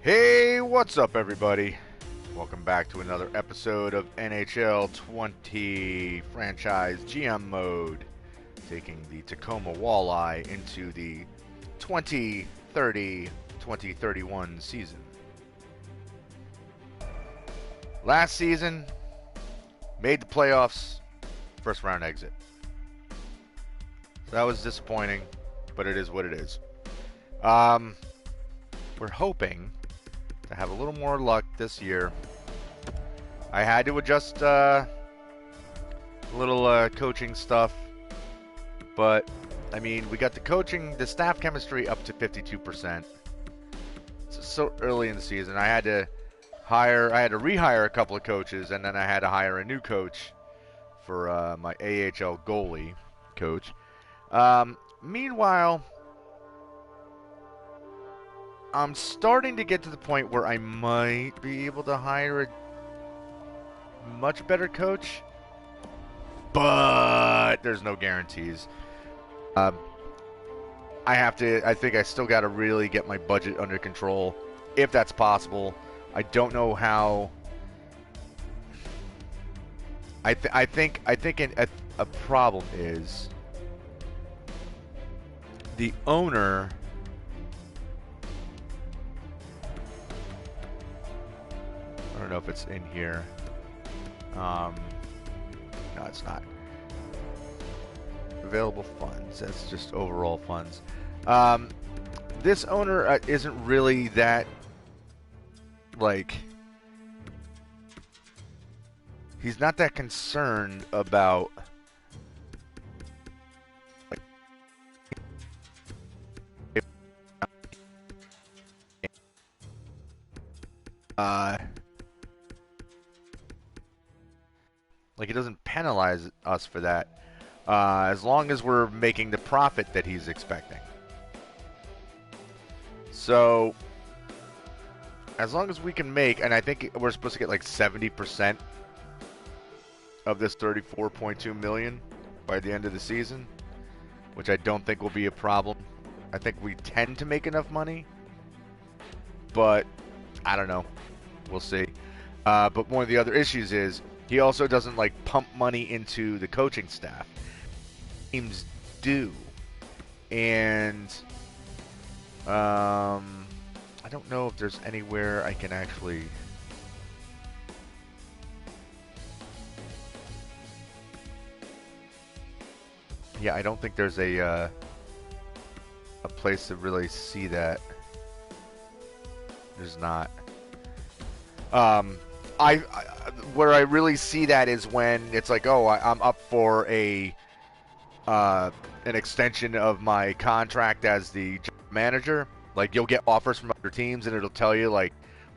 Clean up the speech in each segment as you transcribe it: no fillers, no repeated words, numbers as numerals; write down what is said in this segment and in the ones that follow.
Hey, what's up, everybody? Welcome back to another episode of NHL20 franchise GM mode, taking the Tacoma Walleye into the 2030-2031 season. Last season, made the playoffs, first round exit. So that was disappointing, but it is what it is. We're hoping to have a little more luck this year. I had to adjust a little coaching stuff, but I mean, we got the staff chemistry up to 52%. It's so early in the season. I had to rehire a couple of coaches, and then I had to hire a new coach for my AHL goalie coach. Meanwhile, I'm starting to get to the point where I might be able to hire a much better coach, but there's no guarantees. I think I still got to really get my budget under control, if that's possible. I don't know how. I think a problem is the owner. I don't know if it's in here. No, it's not. Available funds. That's just overall funds. This owner isn't really that, like, he's not that concerned about, like, he doesn't penalize us for that, as long as we're making the profit that he's expecting. So, as long as we can make, and I think we're supposed to get like 70% of this 34.2 million by the end of the season, which I don't think will be a problem. I think we tend to make enough money, but I don't know. We'll see. But one of the other issues is he also doesn't like pump money into the coaching staff. Teams do, and I don't know if there's anywhere I can actually. Yeah, I don't think there's a place to really see that. There's not. Where I really see that is when it's like, oh, I'm up for an extension of my contract as the manager. Like, you'll get offers from other teams, and it'll tell you like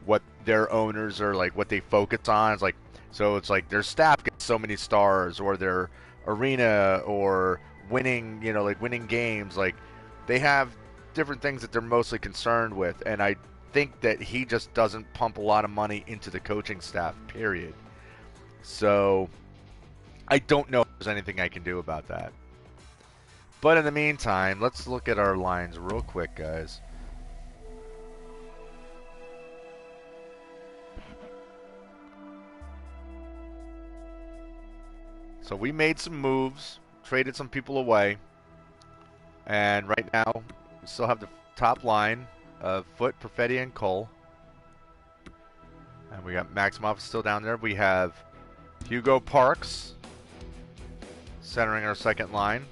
what their owners are, like what they focus on. It's like, so it's like their staff gets so many stars, or their arena, or winning, like winning games. Like, they have different things that they're mostly concerned with, and I think that he just doesn't pump a lot of money into the coaching staff, period. So I don't know if there's anything I can do about that. But in the meantime, let's look at our lines real quick, guys. So we made some moves, traded some people away, and right now we still have the top line of Foot, Perfetti, and Cole. And we got Maximoff still down there. We have Hugo Parks centering our second line,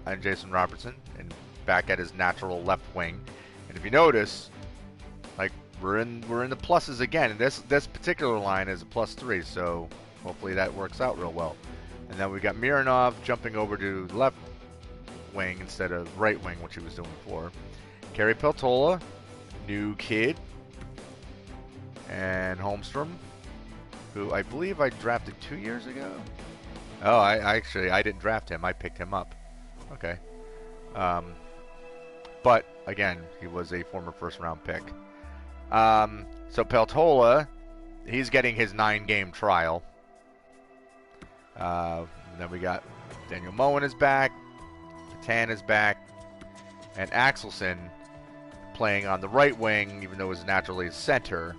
and Jason Robertson, and back at his natural left wing. And if you notice, like, we're in the pluses again. And this particular line is a +3, so hopefully that works out real well. And then we got Mironov jumping over to left wing instead of right wing, which he was doing before. Kerry Peltola, new kid, and Holmstrom, who I believe I drafted 2 years ago. Oh, I didn't draft him. I picked him up. Okay. But again, he was a former first-round pick. So Peltola, he's getting his 9-game trial. Then we got Daniel Moen is back, Catan is back, and Axelson playing on the right wing, even though he's naturally a center.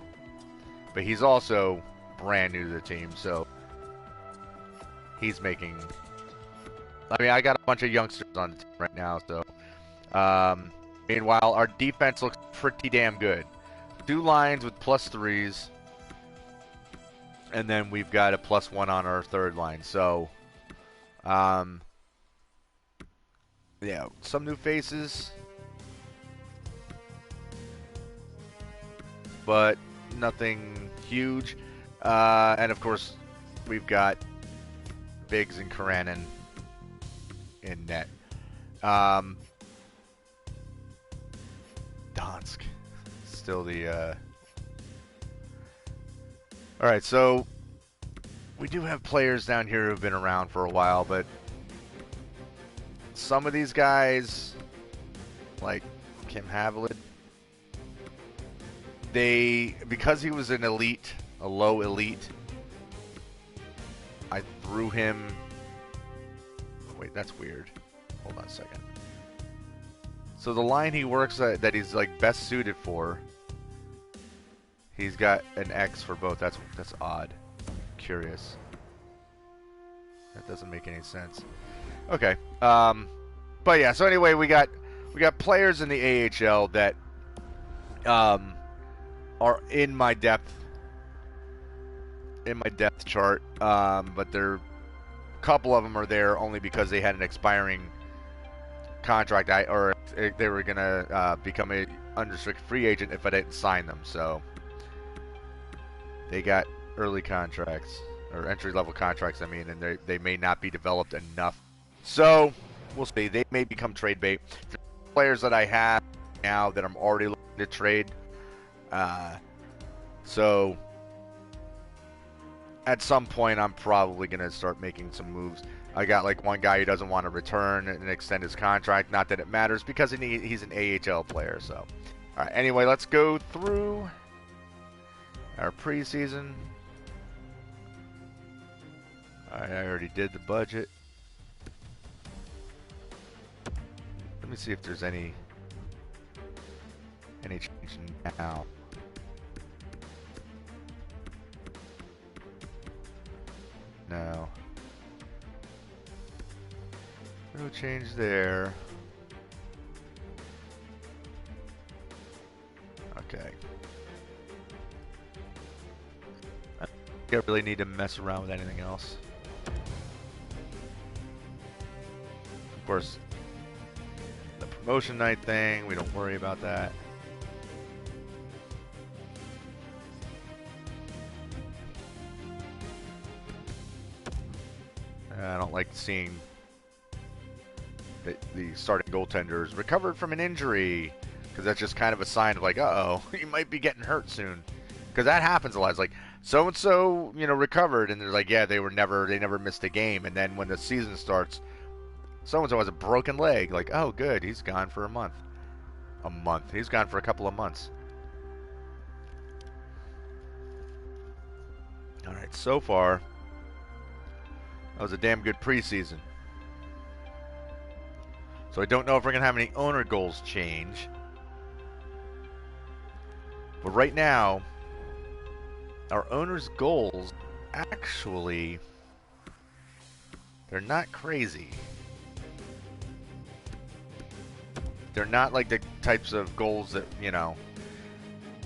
But he's also brand new to the team, so he's making... I mean, I got a bunch of youngsters on the team right now, so... meanwhile, our defense looks pretty damn good. 2 lines with +3s, and then we've got a +1 on our third line. So, yeah, some new faces, but nothing huge. And of course, we've got Biggs and Karanen in net. Donsk, still the. All right, so we do have players down here who've been around for a while, but some of these guys, like Kim Haviland, because he was an elite, a low elite, I threw him. Wait, that's weird. Hold on a second. So the line he works at, that he's like best suited for, he's got an X for both. That's odd. Curious. That doesn't make any sense. Okay. But yeah. So anyway, we got players in the AHL that are in my depth chart. But a couple of them are there only because they had an expiring contract, or they were gonna become a unrestricted free agent if I didn't sign them. So they got early contracts, or entry-level contracts, I mean, and they may not be developed enough. So we'll see. They may become trade bait. For players that I have now that I'm already looking to trade. So at some point, I'm probably going to start making some moves. I got like one guy who doesn't want to return and extend his contract. Not that it matters because he's an AHL player. So, all right. Anyway, let's go through our preseason. All right, I already did the budget. Let me see if there's any change now. No. No change there. Okay. I don't really need to mess around with anything else. Of course, the promotion night thing, we don't worry about that. I don't like seeing the starting goaltenders recovered from an injury, because that's just kind of a sign of like, uh-oh, you might be getting hurt soon. Because that happens a lot. It's like, so-and-so, recovered, and they're like, yeah, they never missed a game. And then when the season starts, so-and-so has a broken leg. Like, oh, good, he's gone for a month. He's gone for a couple of months. All right, so far, that was a damn good preseason. So I don't know if we're going to have any owner goals change. But right now, our owner's goals, actually, they're not crazy. They're not like the types of goals that,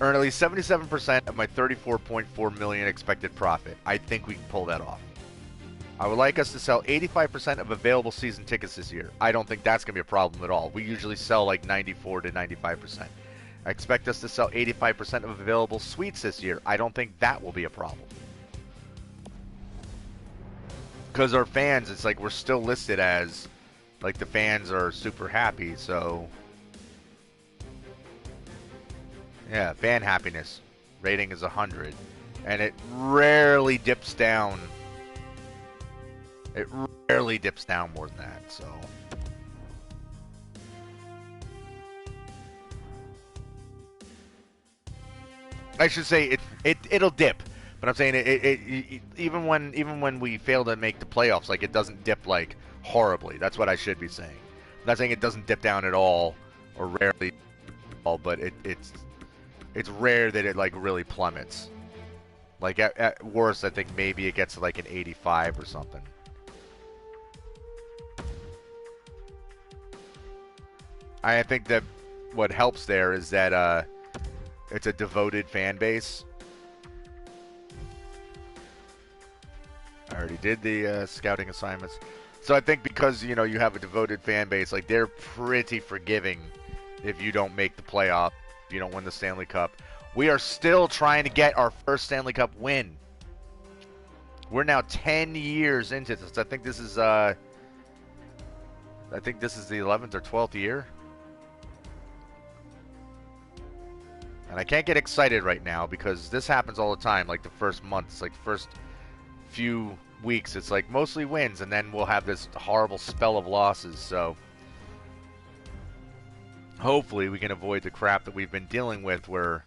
earn at least 77% of my $34.4 million expected profit. I think we can pull that off. I would like us to sell 85% of available season tickets this year. I don't think that's going to be a problem at all. We usually sell like 94 to 95%. I expect us to sell 85% of available suites this year. I don't think that will be a problem. Because our fans, it's like we're still listed as, like, the fans are super happy, so... Yeah, fan happiness. Rating is 100. And it rarely dips down. It rarely dips down more than that, so... I should say it'll dip, but I'm saying it even when we fail to make the playoffs, like, it doesn't dip like horribly. That's what I should be saying. I'm not saying it doesn't dip down at all or rarely all, but it's rare that it like really plummets. Like at worst, I think maybe it gets to like an 85 or something. I think that what helps there is that it's a devoted fan base. I already did the scouting assignments. So I think because, you know, you have a devoted fan base, like they're pretty forgiving if you don't make the playoff, if you don't win the Stanley Cup. We are still trying to get our first Stanley Cup win. We're now 10 years into this. I think this is the 11th or 12th year. And I can't get excited right now because this happens all the time. Like the first month, it's like the first few weeks, it's like mostly wins, and then we'll have this horrible spell of losses. So hopefully we can avoid the crap that we've been dealing with where,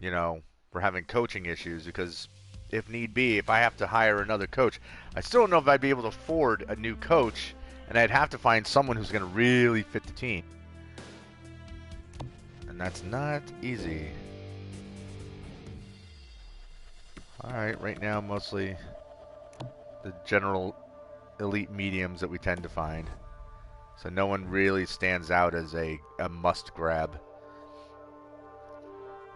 you know, we're having coaching issues, because if need be, if I have to hire another coach, I still don't know if I'd be able to afford a new coach, and I'd have to find someone who's going to really fit the team. And that's not easy. Alright, right now mostly the general elite mediums that we tend to find. So no one really stands out as a must grab.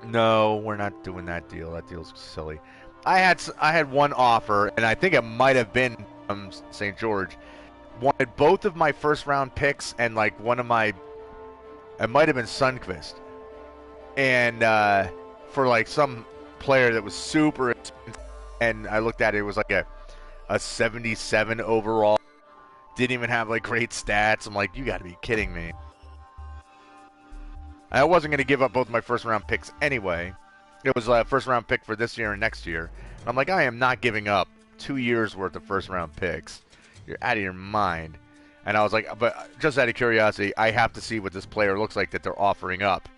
No, we're not doing that deal. That deal's silly. I had one offer, and I think it might have been from St. George. Wanted both of my first round picks and like one of my, it might have been Sundqvist. And for like some player that was super expensive, and I looked at it, it was like a 77 overall. Didn't even have like great stats. I'm like, you got to be kidding me. I wasn't going to give up both my first round picks anyway. It was a first round pick for this year and next year. And I'm like, I am not giving up 2 years worth of first round picks. You're out of your mind. And I was like, but just out of curiosity, I have to see what this player looks like that they're offering up.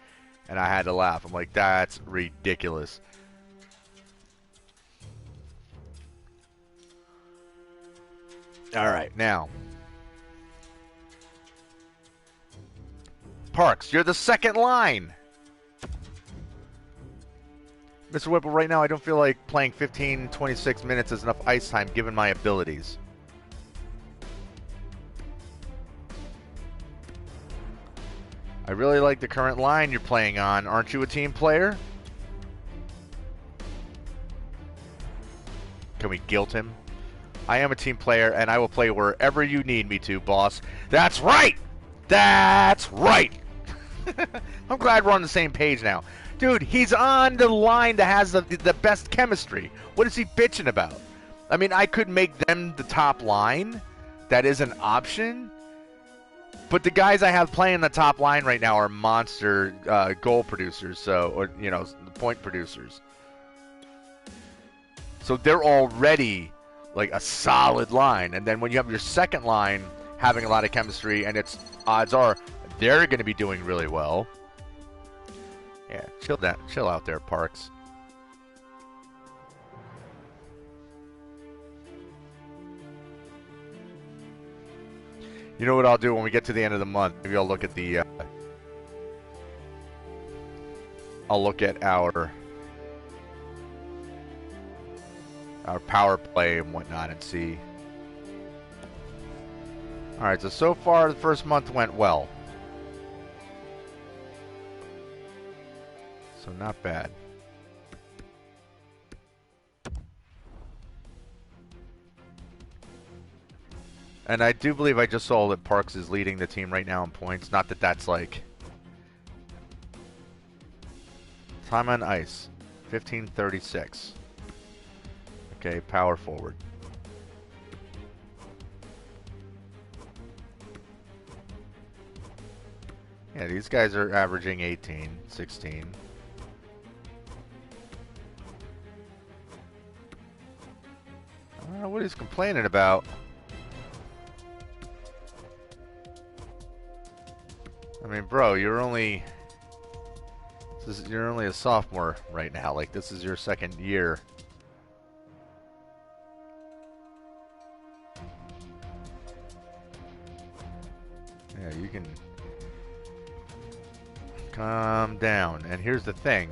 And I had to laugh. I'm like, that's ridiculous. All right, now. Parks, you're the second line. Mr. Whipple, right now I don't feel like playing 15, 26 minutes is enough ice time given my abilities. I really like the current line you're playing on. Aren't you a team player? Can we guilt him? I am a team player, and I will play wherever you need me to, boss. That's right! That's right! I'm glad we're on the same page now. Dude, he's on the line that has the best chemistry. What is he bitching about? I mean, I could make them the top line. That is an option. But the guys I have playing the top line right now are monster goal producers, or you know, point producers. So they're already like a solid line. And then when you have your second line having a lot of chemistry, and it's odds are they're going to be doing really well. Yeah, chill out there, Parks. You know what I'll do when we get to the end of the month? Maybe I'll look at the. I'll look at our power play and whatnot and see. All right, so far the first month went well. So not bad. And I do believe I just saw that Parks is leading the team right now in points. Not that that's like... Time on ice. 15:36. Okay, power forward. Yeah, these guys are averaging 18, 16. I don't know what he's complaining about. I mean, bro, you're only a sophomore right now. Like, this is your second year. Yeah, you can. Calm down. And here's the thing.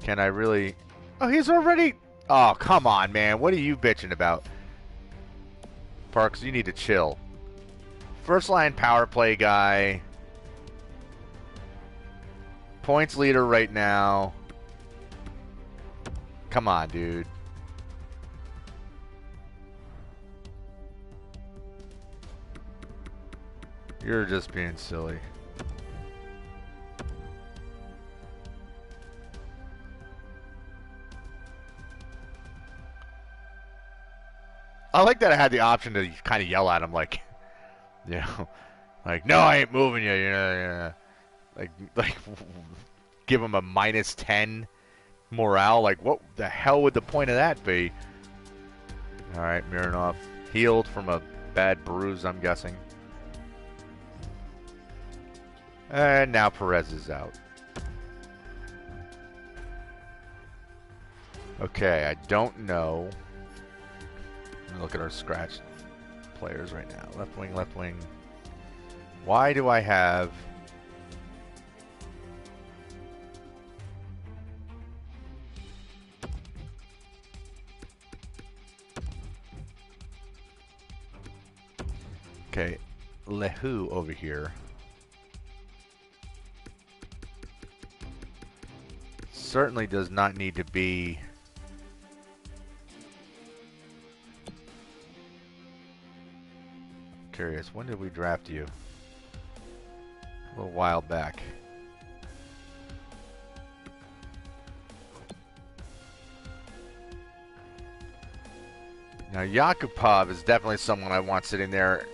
Can I really... Oh, he's already... Oh, come on, man. What are you bitching about? Parks, you need to chill. First line power play guy. Points leader right now. Come on, dude. You're just being silly. I like that I had the option to kind of yell at him, like, you know, like, no, I ain't moving you, you know, like, give him a -10 morale. Like, what the hell would the point of that be? All right, Mironov healed from a bad bruise, I'm guessing. And now Perez is out. Okay, I don't know. Look at our scratch players right now. Left wing, left wing. Why do I have... Okay, Lehu over here. Certainly does not need to be... Curious, when did we draft you? A little while back. Now Yakupov is definitely someone I want sitting there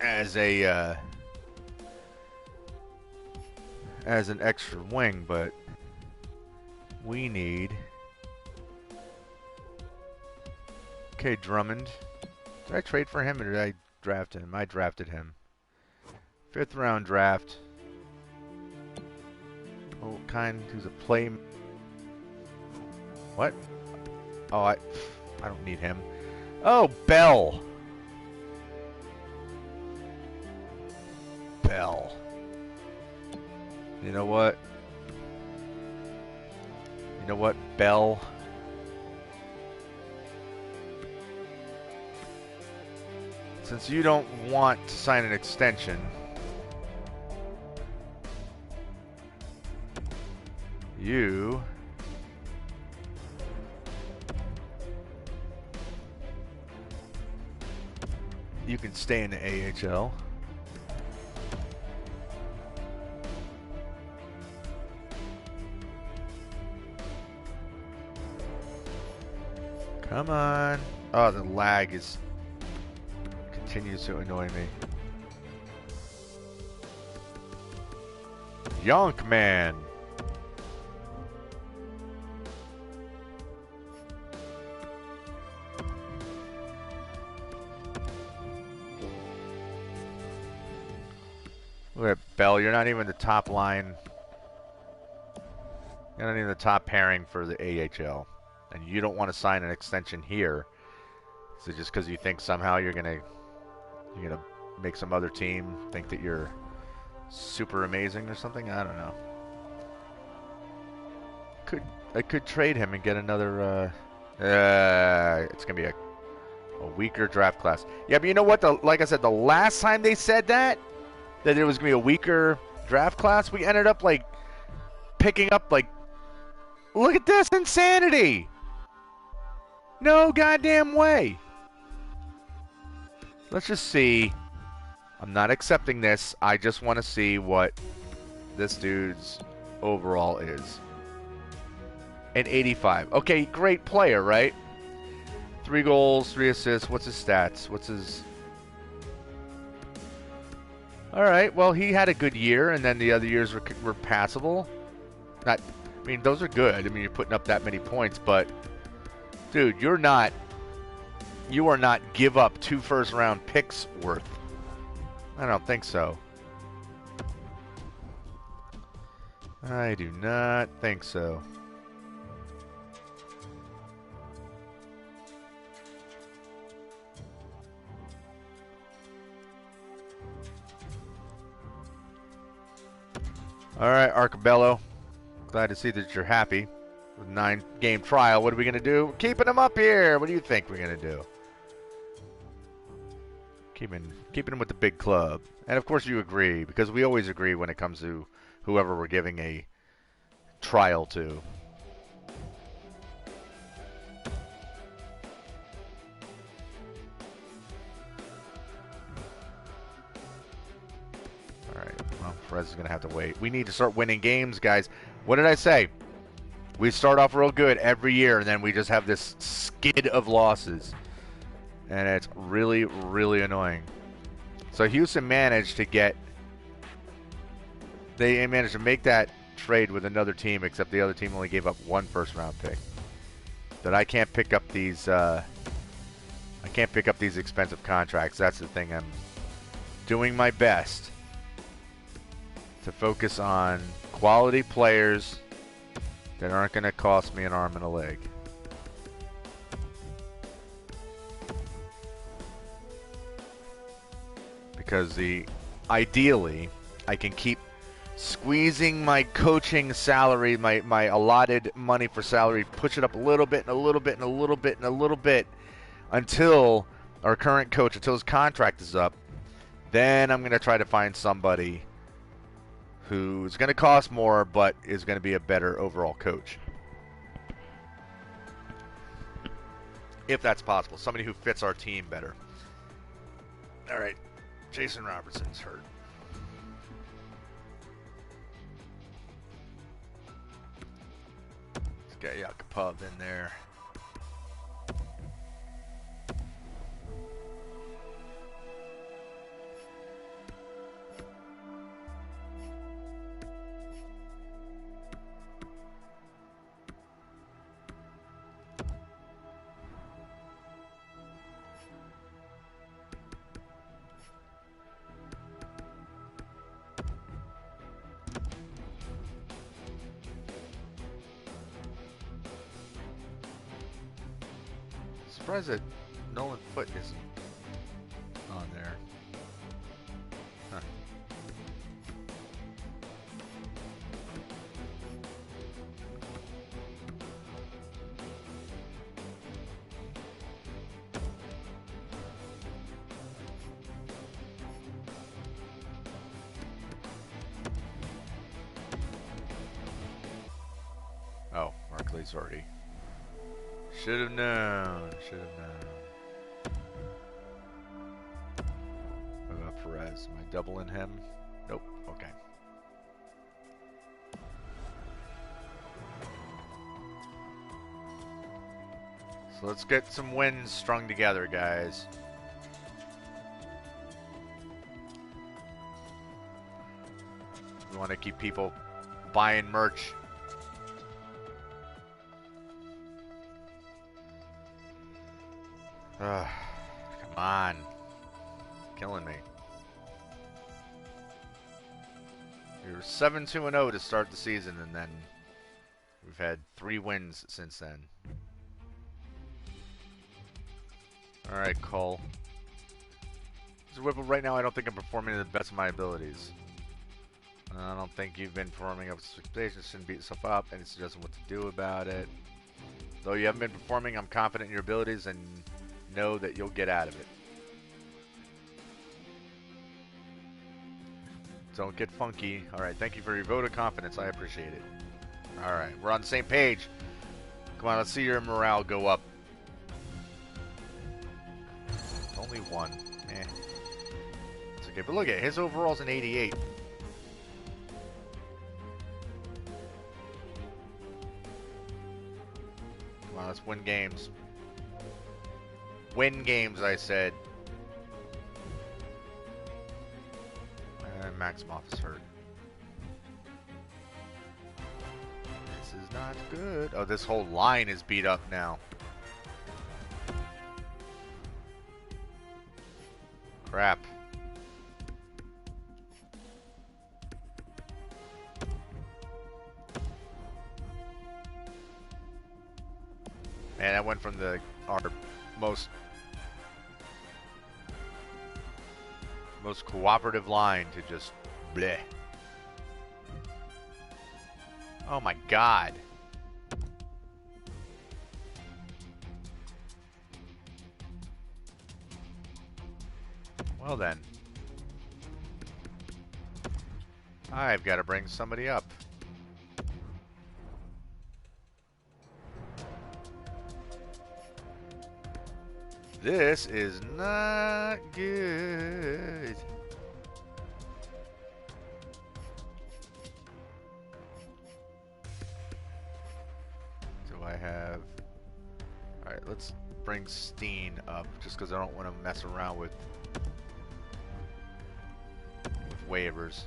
as a as an extra wing, but we need... Okay, Drummond. Did I trade for him or did I draft him? I drafted him. 5th round draft. Oh, who's a play... What? Oh, I don't need him. Oh, Bell. Bell. You know what? You know what, Bell? Since you don't want to sign an extension, you can stay in the AHL. Come on. Oh, the lag continues to annoy me. Yonk Man. Look at Bell. You're not even the top line. You're not even the top pairing for the AHL. And you don't want to sign an extension here. Is it just because you think somehow you're gonna make some other team think that you're super amazing or something? I don't know. I could trade him and get another. It's gonna be a weaker draft class. Yeah, but you know what? Like I said, the last time they said that it was gonna be a weaker draft class, we ended up like picking up like. Look at this insanity! No goddamn way. Let's just see. I'm not accepting this. I just want to see what this dude's overall is. An 85. Okay, great player, right? 3 goals, 3 assists. What's his stats? What's his... All right, well, he had a good year, and then the other years were passable. I mean, those are good. I mean, you're putting up that many points, but... Dude, you are not give up 2 first-round picks worth. I don't think so. I do not think so. All right, Arcabello. Glad to see that you're happy with 9-game trial. What are we going to do? Keeping him up here. What do you think we're going to do? Keeping him with the big club. And of course you agree, because we always agree when it comes to whoever we're giving a trial to. Alright, well, Perez is going to have to wait. We need to start winning games, guys. What did I say? We start off real good every year, and then we just have this skid of losses. And it's really, really annoying. So Houston managed to get... They managed to make that trade with another team, except the other team only gave up 1 first-round pick. That I can't pick up these... I can't pick up these expensive contracts. That's the thing. I'm doing my best to focus on quality players that aren't going to cost me an arm and a leg. Because ideally, I can keep squeezing my coaching salary, my allotted money for salary, push it up a little bit and a little bit and a little bit and a little bit until our current coach, until his contract is up. Then I'm going to try to find somebody who's going to cost more but is going to be a better overall coach. If that's possible. Somebody who fits our team better. All right. Jason Robertson's hurt. Let's get Yakupov in there. Surprised that Nolan Foote isn't on there. Huh. Oh, Markley's already. Should have known. Should have known. What about Perez? Am I doubling him? Nope. Okay. So let's get some wins strung together, guys. We want to keep people buying merch. Come on. It's killing me. We were 7-2-0 to start the season, and then we've had 3 wins since then. Alright, Cole. Whipple, right now I don't think I'm performing to the best of my abilities. I don't think you've been performing up to expectations. Shouldn't beat yourself up. Any suggestion what to do about it? Though you haven't been performing, I'm confident in your abilities and know that you'll get out of it. Don't get funky. Alright, thank you for your vote of confidence. I appreciate it. Alright, we're on the same page. Come on, let's see your morale go up. Only 1. Eh. It's okay, but look at it. His overall's an 88. Come on, let's win games. Win games, I said. And Maximoff is hurt. This is not good. Oh, this whole line is beat up now. Crap. Man, that went from our most cooperative line to just bleh. Oh my god. Well then. I've got to bring somebody up. This is not good. Do I have... Alright, let's bring Steen up, just because I don't want to mess around with waivers.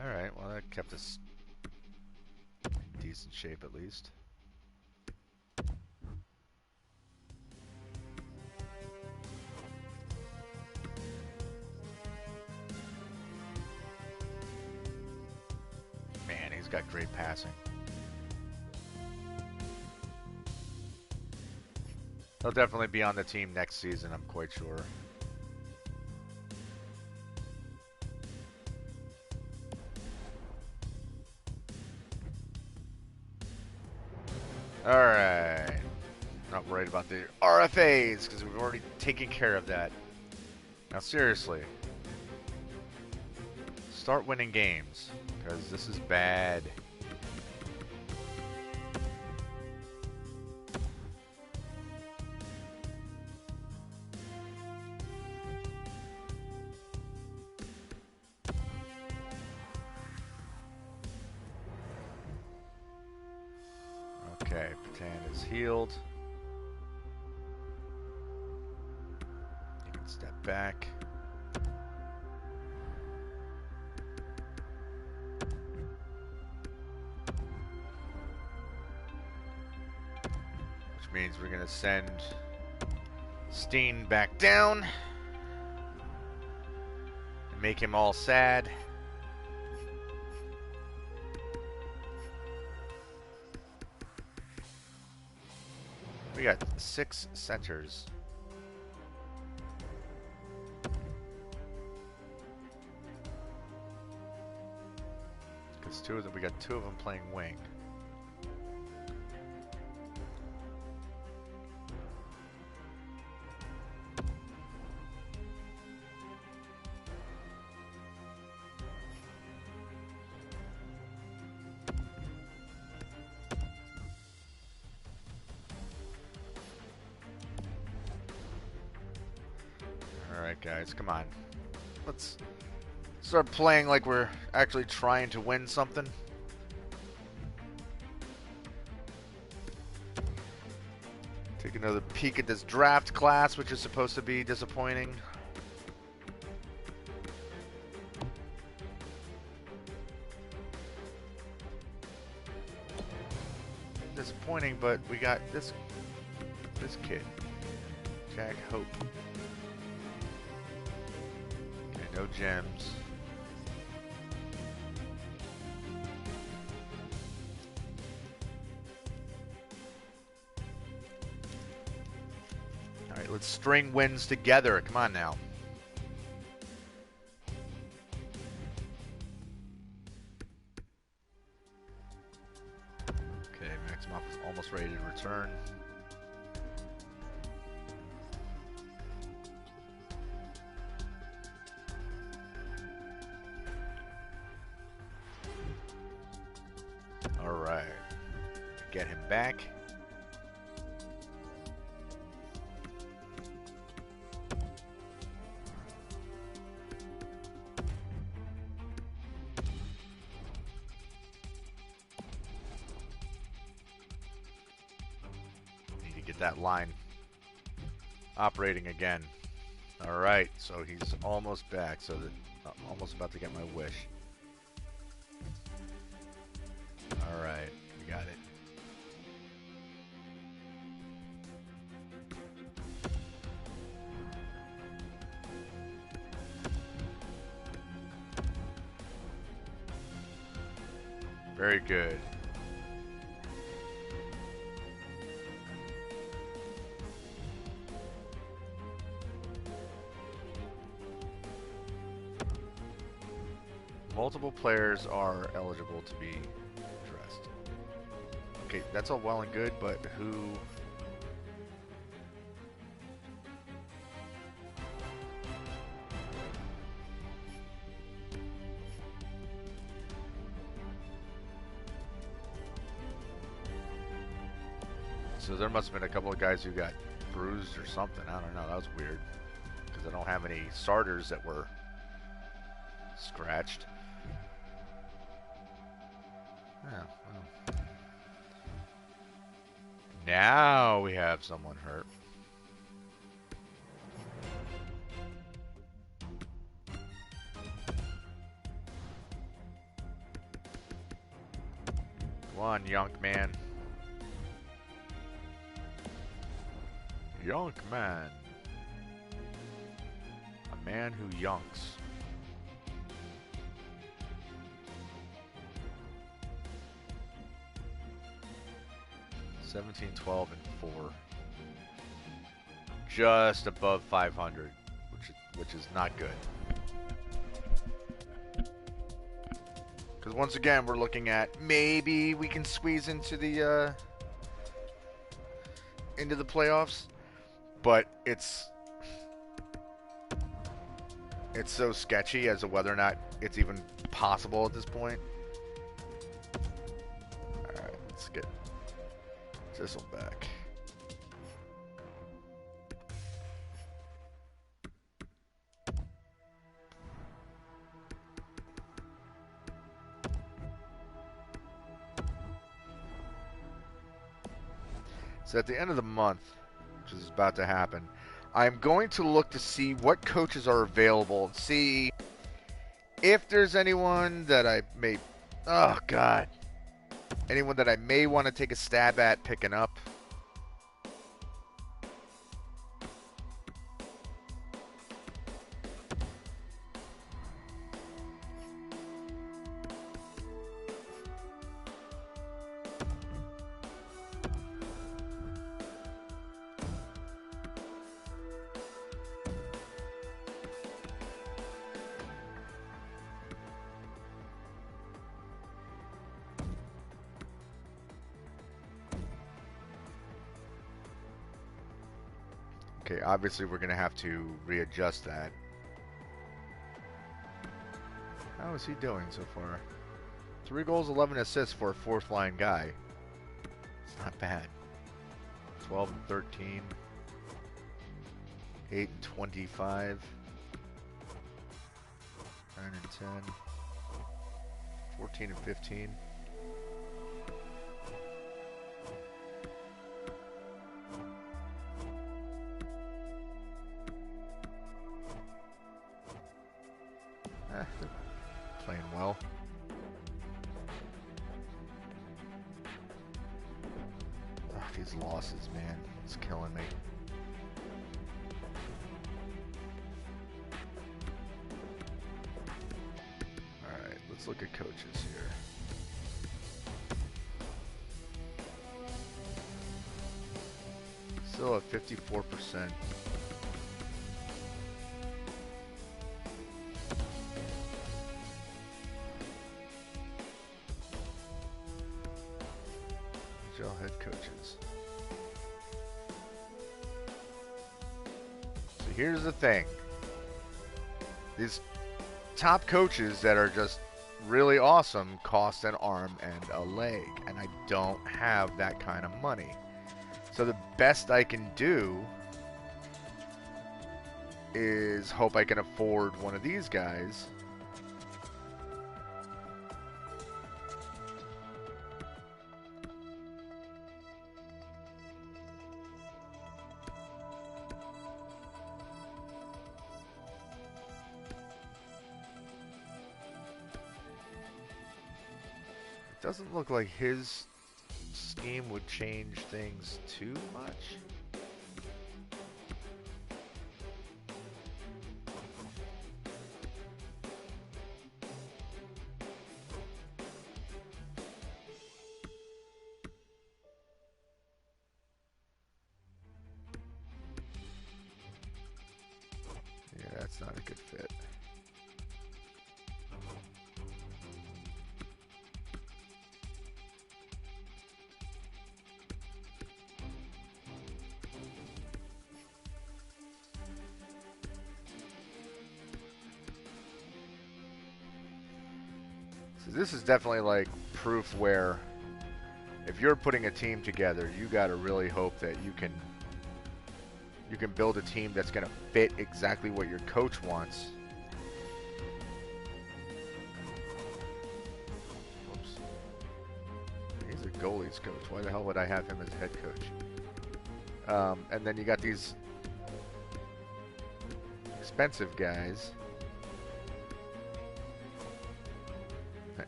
Alright, well that kept us in decent shape at least. Man, he's got great passing. He'll definitely be on the team next season, I'm quite sure. Alright. Not worried about the RFAs, because we've already taken care of that. Now seriously. Start winning games, because this is bad. Okay, Patan is healed. You can step back. Which means we're going to send Steen back down. And make him all sad. We got 6 centers. Because we got 2 of them playing wing. Alright guys, come on. Let's start playing like we're actually trying to win something. Take another peek at this draft class, which is supposed to be disappointing. Disappointing, but we got this kid. Jack Hope. No gems. Alright, let's string wins together. Come on now. Okay, Maximoff is almost ready to return. Alright. Get him back. Need to get that line operating again. Alright, so he's almost back, so that almost about to get my wish. Alright, we got it. Very good. Multiple players are eligible to be dressed. Okay, that's all well and good, but who... So there must have been a couple of guys who got bruised or something. I don't know. That was weird. Because I don't have any starters that were scratched. Yeah, well. Now we have someone hurt. Come on, Yonk man. Yonk man. A man who yonks. $17, 12, and 4. Just above 500, which is not good. Because once again, we're looking at maybe we can squeeze into the playoffs, but it's so sketchy as to whether or not it's even possible at this point. All right, let's get this one back. So at the end of the month, which is about to happen, I'm going to look to see what coaches are available and see if there's anyone that I may... Oh, God. Anyone that I may want to take a stab at picking up. Okay, obviously we're going to have to readjust that. How is he doing so far? 3 goals, 11 assists for a fourth line guy. It's not bad. 12 and 13. 8 and 25. 9 and 10. 14 and 15. They're playing well. Oh, these losses, man, it's killing me. Alright, let's look at coaches here. Still at 54%. Head coaches. So here's the thing. These top coaches that are just really awesome cost an arm and a leg, and I don't have that kind of money. So the best I can do is hope I can afford one of these guys. Doesn't look like his scheme would change things too much. that's not a good fit. So this is definitely like proof where if you're putting a team together, you got to really hope that you can build a team that's going to fit exactly what your coach wants. Whoops. He's a goalies coach. Why the hell would I have him as head coach? And then you got these expensive guys.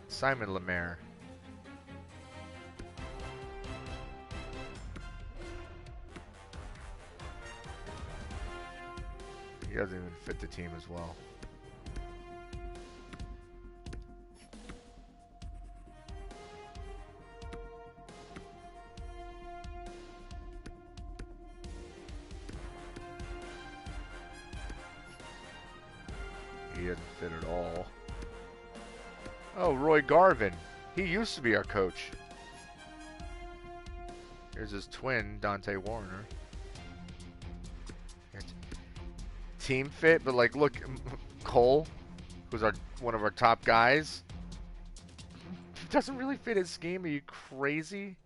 Simon Lemaire. He doesn't even fit the team as well. He doesn't fit at all. Oh, Roy Garvin. He used to be our coach. Here's his twin, Dante Warner. Team fit, but like, look, Cole, who's one of our top guys, doesn't really fit his scheme. Are you crazy?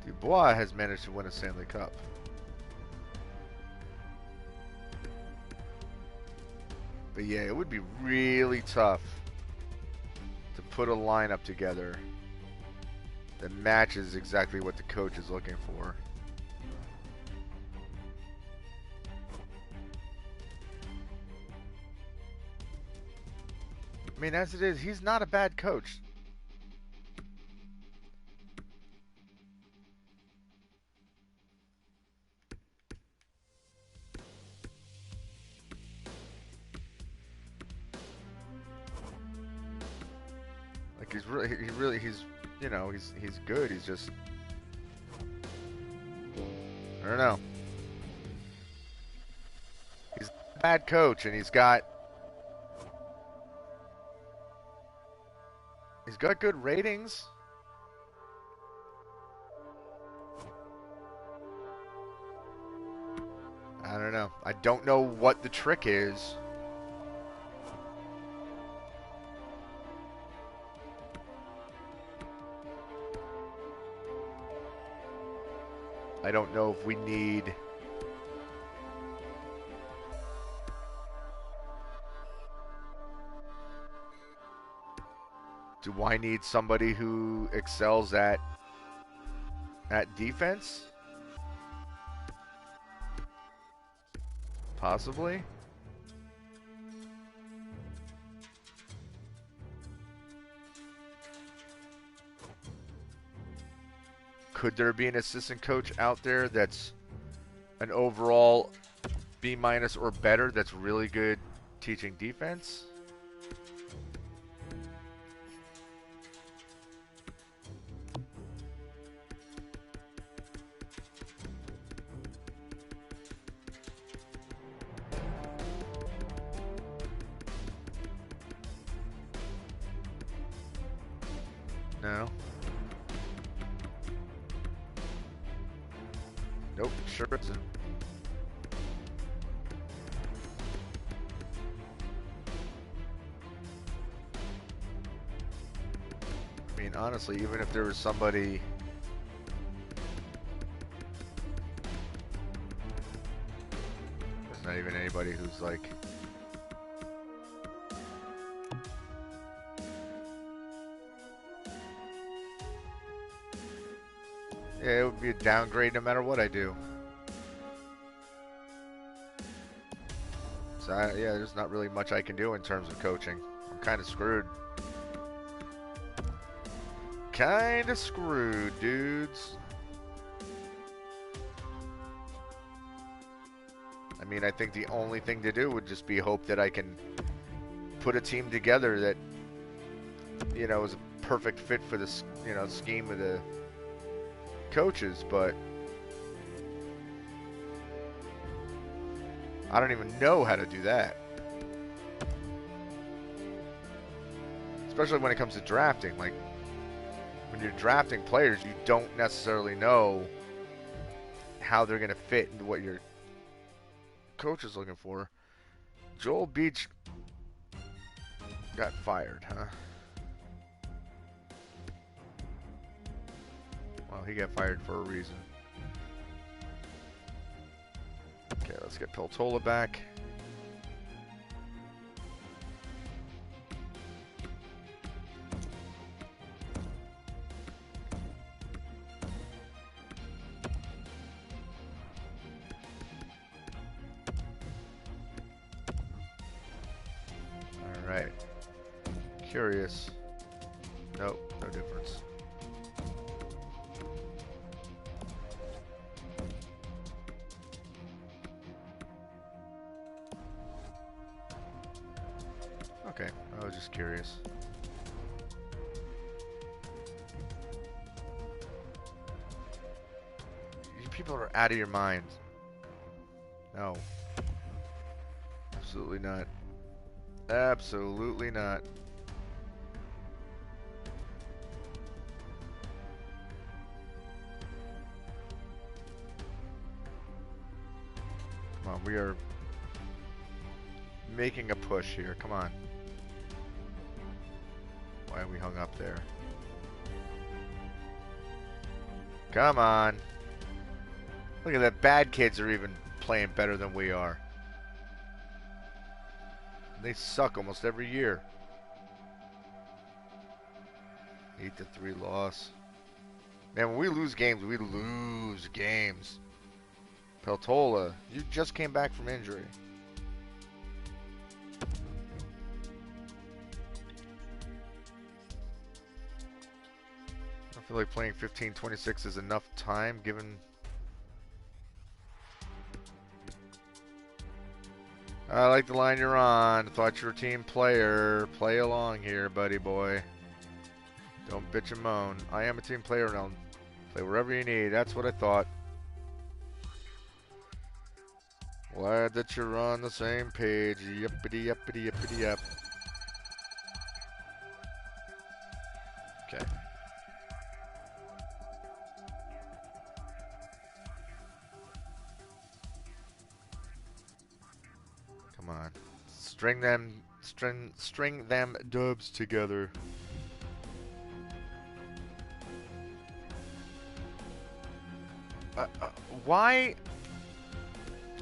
Dubois has managed to win a Stanley Cup. But yeah, it would be really tough to put a lineup together that matches exactly what the coach is looking for. I mean, as it is, he's not a bad coach. Like he's you know, he's good. He's just, I don't know. He's a bad coach, and he's got good ratings. I don't know. I don't know what the trick is. I don't know if we need do I need somebody who excels at defense? Possibly. Could there be an assistant coach out there that's an overall B- or better that's really good teaching defense? No. Nope, sure isn't. I mean, honestly, even if there was somebody there's not even anybody who's like yeah, it would be a downgrade no matter what I do. So, yeah, there's not really much I can do in terms of coaching. I'm kind of screwed. Kind of screwed, dudes. I mean, I think the only thing to do would just be hope that I can put a team together that, you know, is a perfect fit for this, you know, scheme of the coaches, but I don't even know how to do that. Especially when it comes to drafting. Like, when you're drafting players, you don't necessarily know how they're going to fit into what your coach is looking for. Joel Beach got fired, huh? Well, he got fired for a reason. Okay, let's get Peltola back. Alright. Curious. Nope, no difference. Okay, I was just curious. You people are out of your minds. No. Absolutely not. Absolutely not. Come on, we are making a push here. Come on. Why are we hung up there? Come on. Look at that. Bad kids are even playing better than we are. They suck almost every year. 8-3 loss. Man, when we lose games, we lose games. Peltola, you just came back from injury. I feel like playing 15-26 is enough time given... I like the line you're on. Thought you were a team player. Play along here, buddy boy. Don't bitch and moan. I am a team player and I'll play wherever you need. That's what I thought. Glad that you're on the same page. Yippity yippity yippity yep. Okay. Come on. String them dubs together. Why?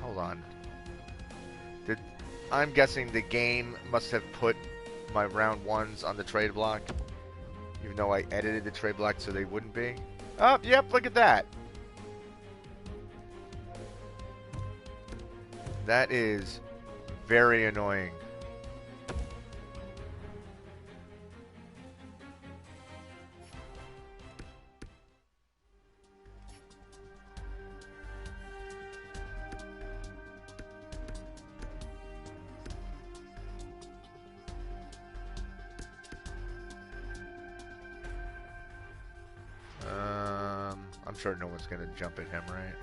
Hold on. I'm guessing the game must have put my round ones on the trade block, even though I edited the trade block so they wouldn't be. Oh, yep, look at that. That is very annoying. I'm sure no one's gonna jump at him, right?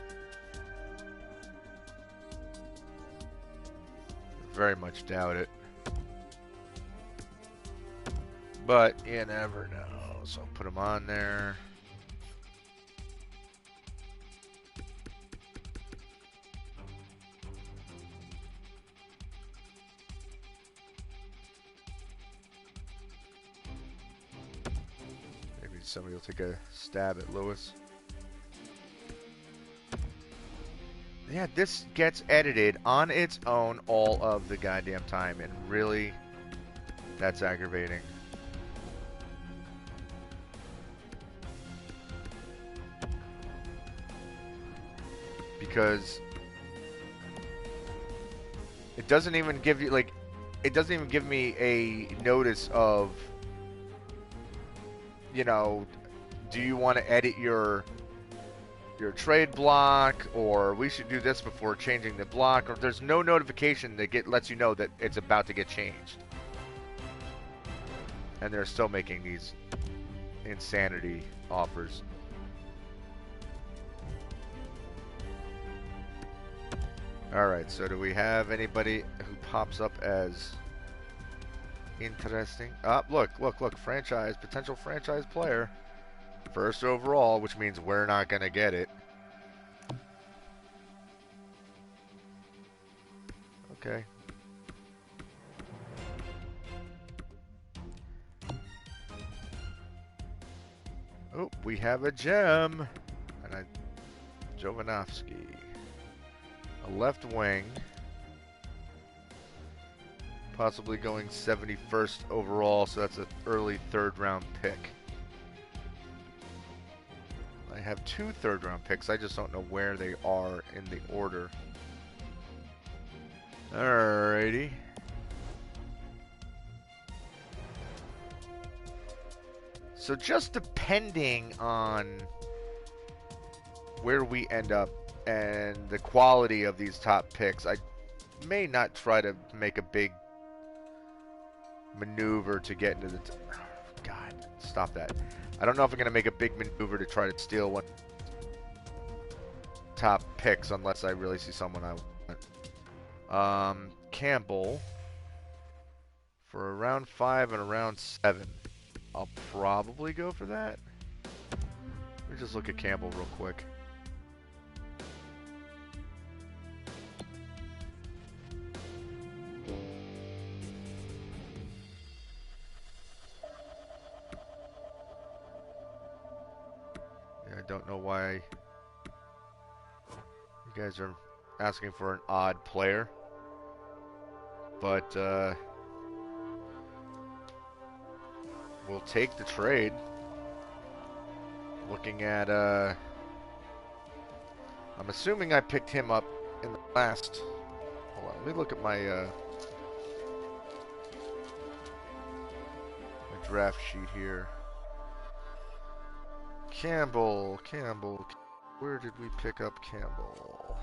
Very much doubt it. But you never know. So put him on there. Maybe somebody will take a stab at Lewis. Yeah, this gets edited on its own all of the goddamn time, and really, that's aggravating. Because it doesn't even give you, like, it doesn't even give me a notice of, you know, do you want to edit your your trade block, or we should do this before changing the block, or there's no notification that lets you know that it's about to get changed. And they're still making these insanity offers. Alright, so do we have anybody who pops up as interesting? Look, franchise, potential franchise player. First overall, which means we're not going to get it. Okay. Oh, we have a gem. And Jovanovski. A left wing. Possibly going 71st overall, so that's an early third round pick. I have 2 third-round picks. I just don't know where they are in the order. Alrighty. So just depending on where we end up and the quality of these top picks, I may not try to make a big maneuver to get into the... God, stop that. I don't know if I'm going to make a big maneuver to try to steal one top picks unless I really see someone I want. Campbell for a round 5 and a round 7. I'll probably go for that. Let me just look at Campbell real quick. Don't know why you guys are asking for an odd player, but we'll take the trade. Looking at I'm assuming I picked him up in the last... Hold on, let me look at my draft sheet here. Campbell, where did we pick up Campbell?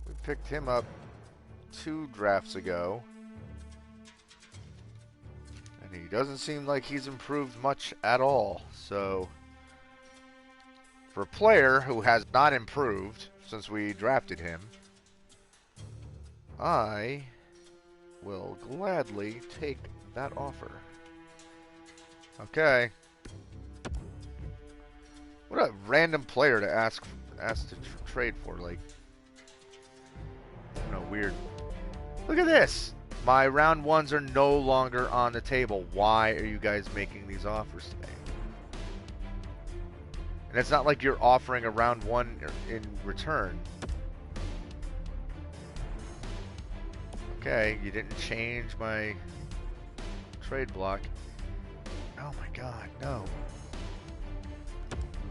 We picked him up 2 drafts ago. And he doesn't seem like he's improved much at all. So, for a player who has not improved since we drafted him, I will gladly take that offer. Okay. What a random player to ask to trade for. Like, I don't know, weird. Look at this. My round 1s are no longer on the table. Why are you guys making these offers to me? And it's not like you're offering a round 1 in return. Okay, you didn't change my trade block. Oh my god, no.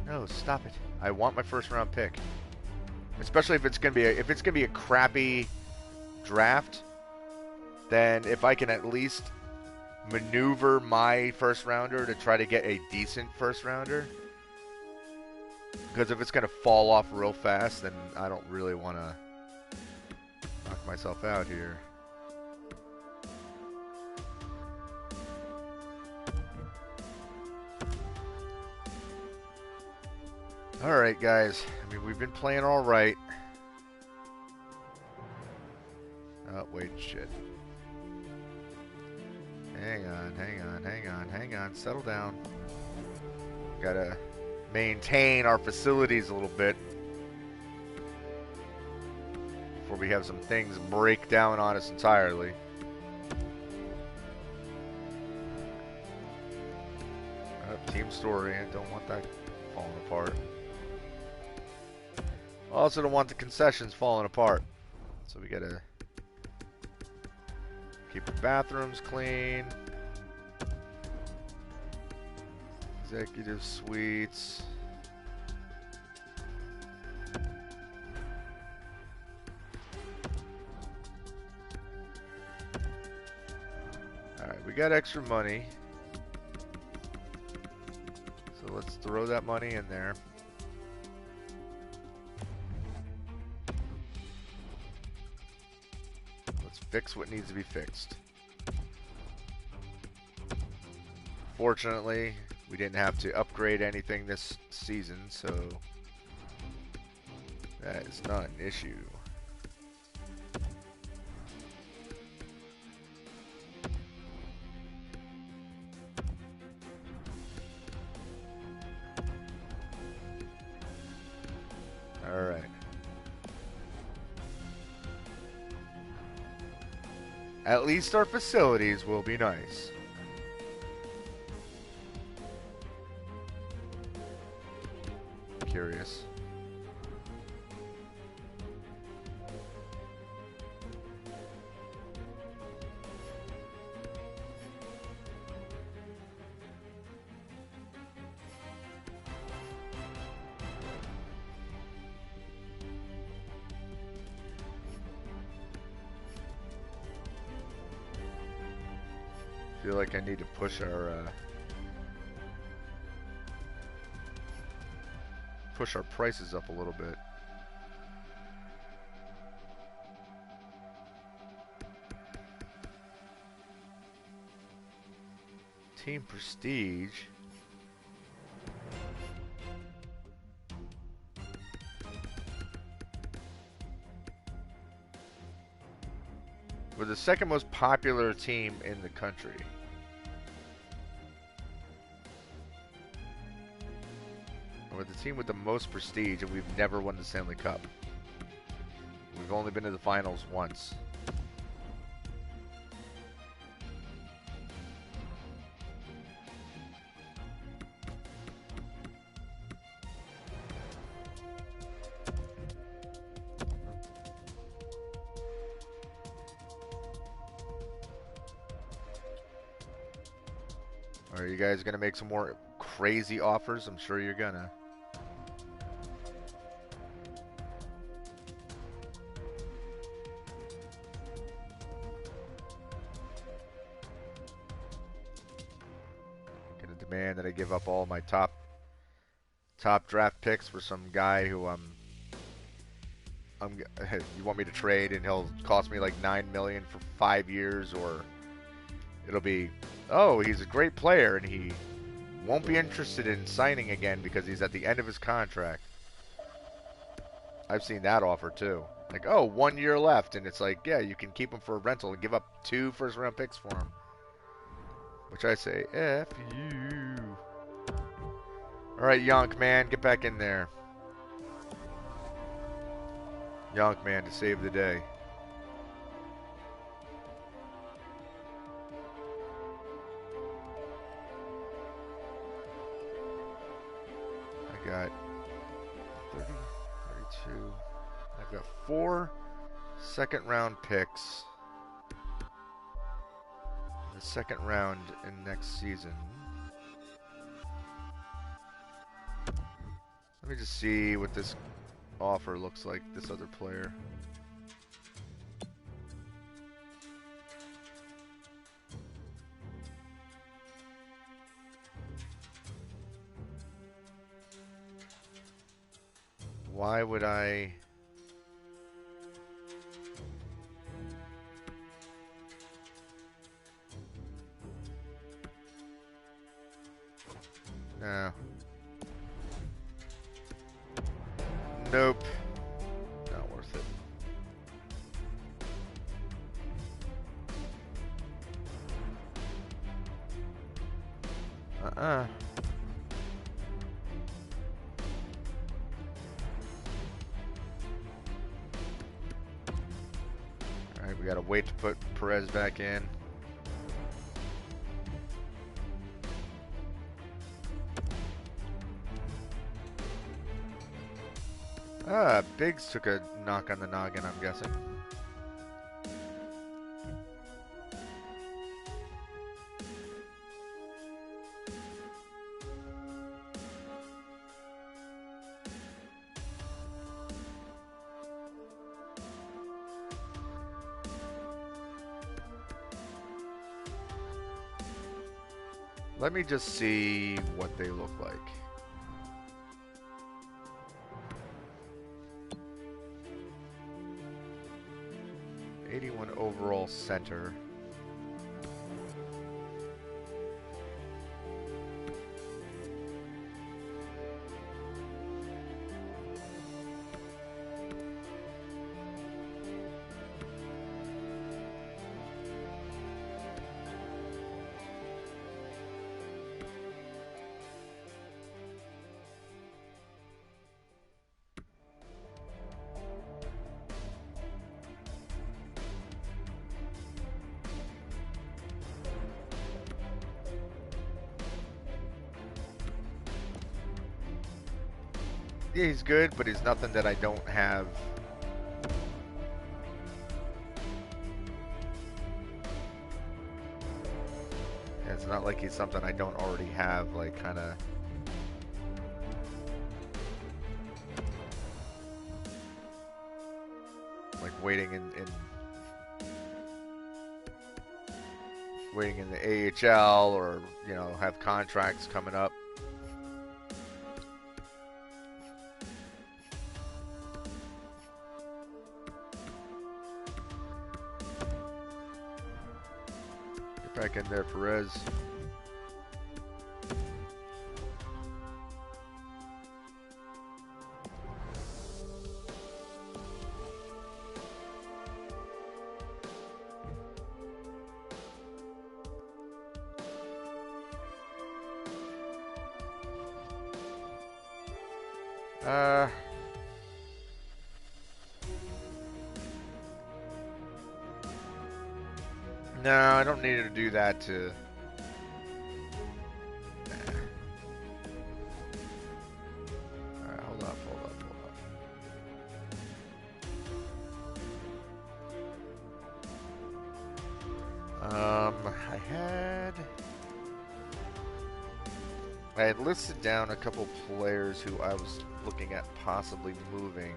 No, stop it. I want my first round pick. Especially if it's gonna be a crappy draft, then if I can at least maneuver my first rounder to try to get a decent first rounder. Because if it's gonna fall off real fast, then I don't really wanna knock myself out here. Alright, guys. I mean, we've been playing alright. Oh, wait, shit. Hang on. Settle down. Gotta maintain our facilities a little bit before we have some things break down on us entirely. Team story. I don't want that falling apart. Also don't want the concessions falling apart. So we gotta keep the bathrooms clean. Executive suites. Alright, we got extra money. throw that money in there. Let's fix what needs to be fixed. Fortunately, we didn't have to upgrade anything this season, so that is not an issue. Alright. At least our facilities will be nice. Curious. Feel like I need to push our prices up a little bit. Team Prestige. We're the second most popular team in the country. We're the team with the most prestige, and we've never won the Stanley Cup. We've only been to the finals once. Are you guys gonna make some more crazy offers? I'm sure you're gonna. Gonna demand that I give up all my top draft picks for some guy who you want me to trade and he'll cost me like $9 million for 5 years, or it'll be, oh, he's a great player and he won't be interested in signing again because he's at the end of his contract. I've seen that offer too. Like, oh, 1 year left, and it's like, yeah, you can keep him for a rental and give up 2 first-round picks for him. Which I say, F you. All right, Yonk man, get back in there. Yonk man to save the day. I got 30, 32. I've got 4 second-round picks. The second round in next season. Let me just see what this offer looks like, this other player. Why would I... No. Nope. Not worth it. Uh-uh. Alright, we gotta wait to put Perez back in. Biggs took a knock on the noggin, I'm guessing. Let me just see what they look like. 81 overall center. Yeah, he's good, but he's nothing that I don't have. Yeah, it's not like he's something I don't already have, like, kind of. Like waiting in the AHL, or, you know, have contracts coming up. Get back in there, Perez. No, I don't need to do that to... Alright, hold up. I had listed down a couple players who I was looking at possibly moving.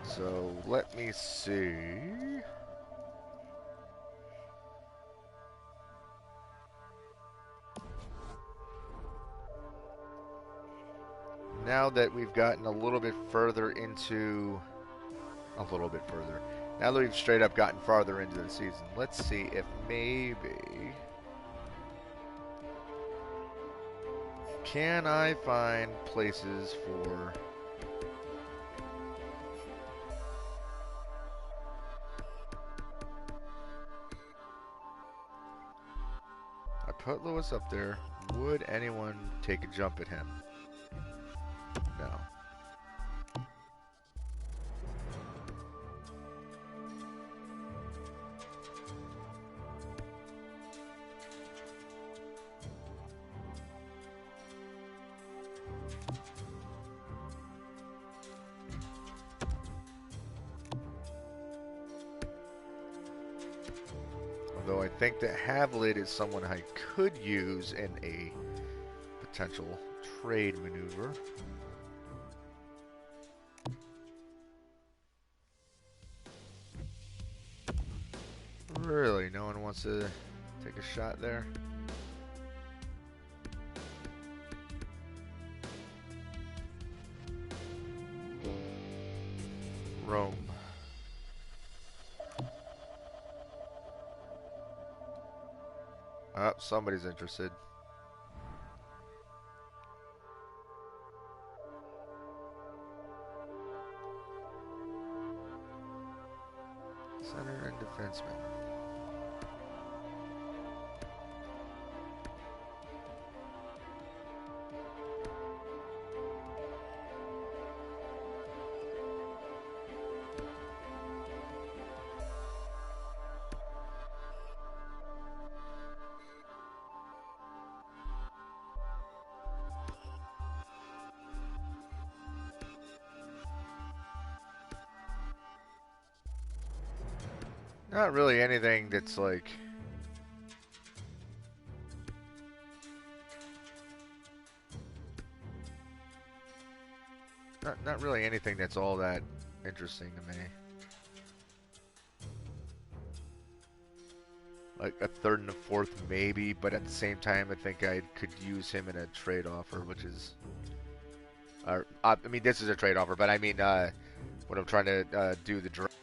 So, let me see... Now that we've gotten a little bit further into... Now that we've straight up gotten farther into the season, let's see if maybe... Can I find places for... I put Lewis up there. Would anyone take a jump at him? No. Although I think that Havlet is someone I could use in a potential trade maneuver. Really? No one wants to take a shot there? Rome. Oh, somebody's interested. Center and defenseman. Not really anything that's like... Not really anything that's all that interesting to me. Like a third and a fourth maybe, but at the same time I think I could use him in a trade offer, which is... I mean, this is a trade offer, but I mean, when I'm trying to do the draft.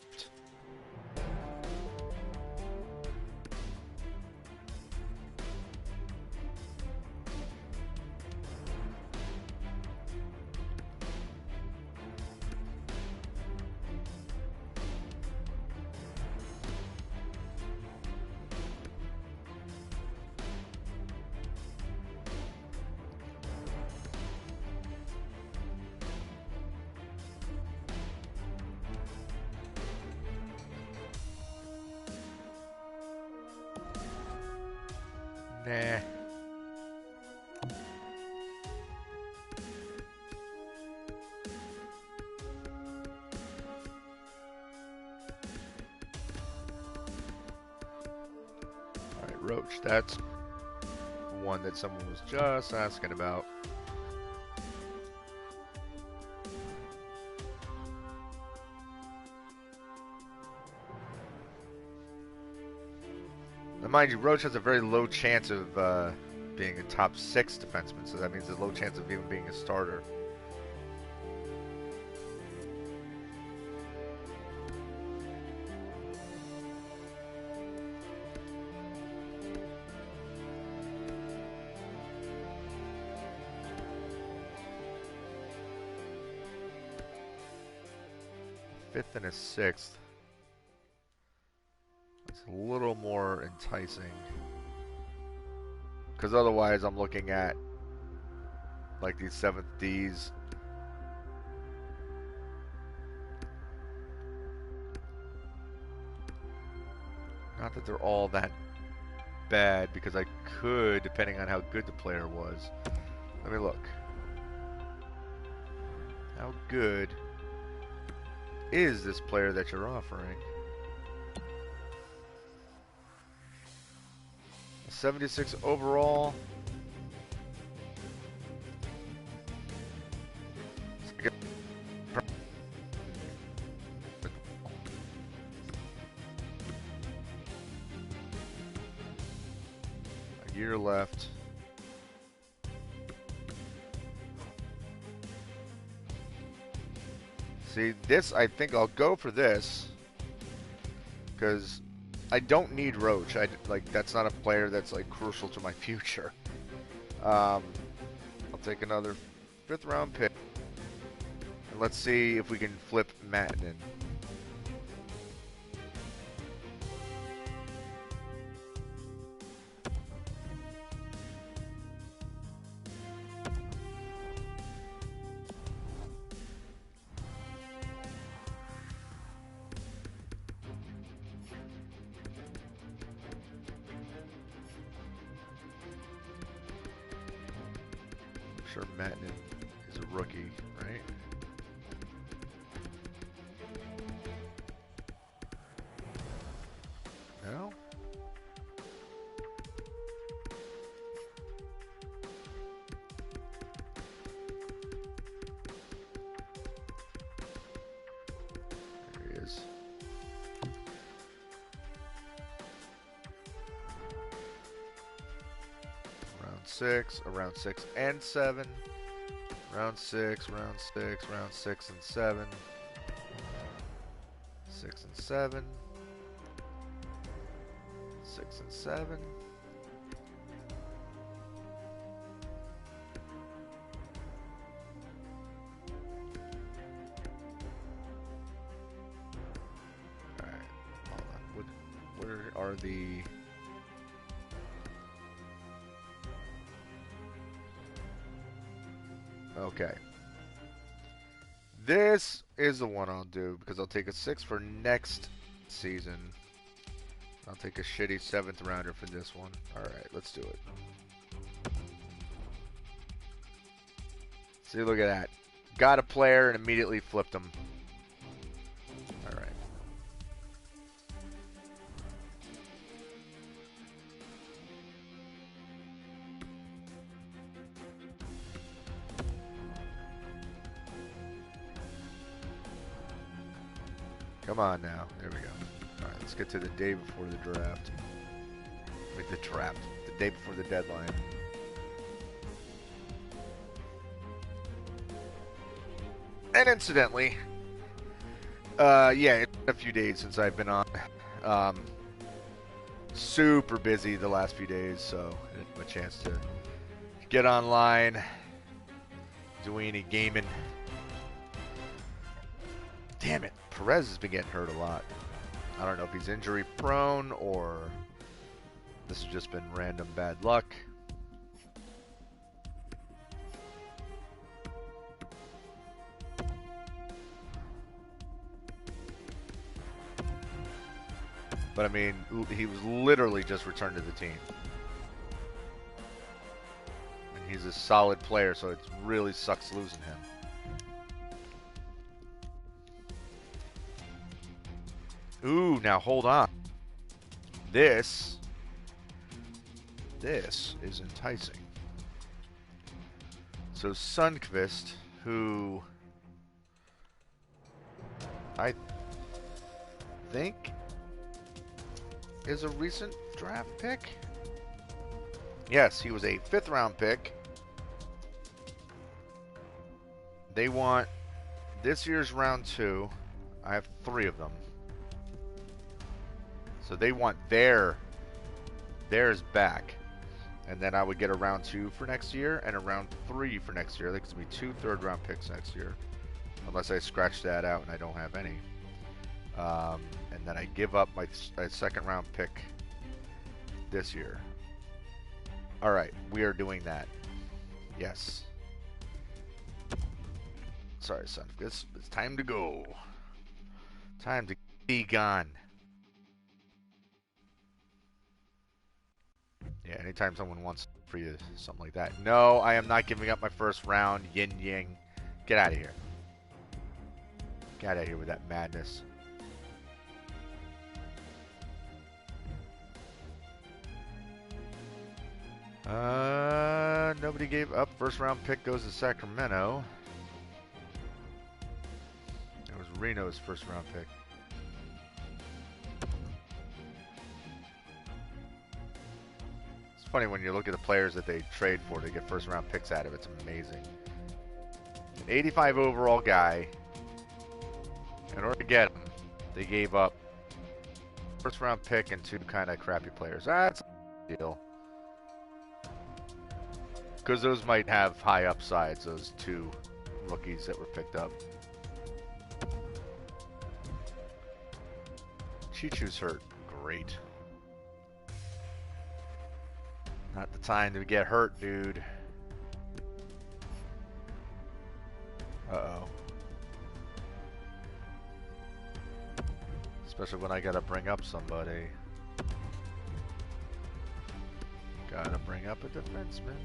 Nah. Alright, Roach, that's one that someone was just asking about. Now, mind you, Roach has a very low chance of being a top 6 defenseman, so that means a low chance of even being a starter. Fifth and a sixth. It's a little more enticing. Because otherwise I'm looking at like these 7th Ds. Not that they're all that bad, because I could, depending on how good the player was. Let me look. How good is this player that you're offering? 76 overall. A year left. See, this, I think I'll go for this, because I don't need Roach. That's not a player that's like crucial to my future. I'll take another 5th round pick, and let's see if we can flip Mattinen. Sure, Mattinen is a rookie, right? No? There he is. Round 6 and 7. Round 6, round 6, round 6 and 7. 6 and 7. 6 and 7. Alright, hold on. Where are the... Okay. This is the one I'll do, because I'll take a 6 for next season. I'll take a shitty 7th rounder for this one. Alright, let's do it. See, look at that. Got a player and immediately flipped him. Alright. Come on now. There we go. Alright, let's get to the day before the draft. Wait, the draft. The day before the deadline. And incidentally, yeah, it's been a few days since I've been on. Super busy the last few days, so I didn't have a chance to get online, do any gaming. Damn it, Perez has been getting hurt a lot. I don't know if he's injury prone or this has just been random bad luck. But I mean, he was literally just returned to the team. is a solid player, so it really sucks losing him. Ooh, now hold on. This is enticing. So Sundqvist, who I think is a recent draft pick. Yes, he was a 5th round pick. They want this year's round 2. I have 3 of them. So they want theirs back. And then I would get a round 2 for next year and a round 3 for next year. I think it's going to be 2 third-round picks next year. Unless I scratch that out and I don't have any. And then I give up my second-round pick this year. Alright, we are doing that. Yes. Sorry, son. It's time to go. Time to be gone. Yeah, anytime someone wants for you something like that. No, I am not giving up my first round. Yin Yang. Get out of here. Get out of here with that madness. Nobody gave up. First round pick goes to Sacramento. It was Reno's first round pick. It's funny when you look at the players that they trade for to get first round picks out of. It's amazing. An 85 overall guy. In order to get him, they gave up first round pick and 2 kind of crappy players. That's a deal. Because those might have high upsides, those 2 rookies that were picked up. Chichu's hurt. Great. Not the time to get hurt, dude. Uh-oh. Especially when I gotta bring up somebody. Gotta bring up a defenseman.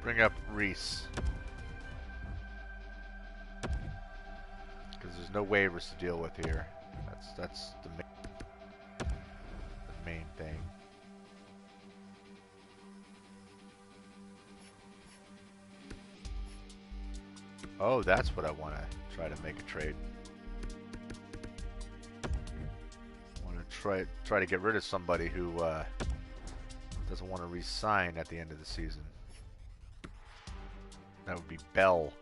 Bring up Reese. Because there's no waivers to deal with here. That's the main thing. Oh, that's what I want to try to make a trade. I want to try to get rid of somebody who doesn't want to re-sign at the end of the season. That would be Bell.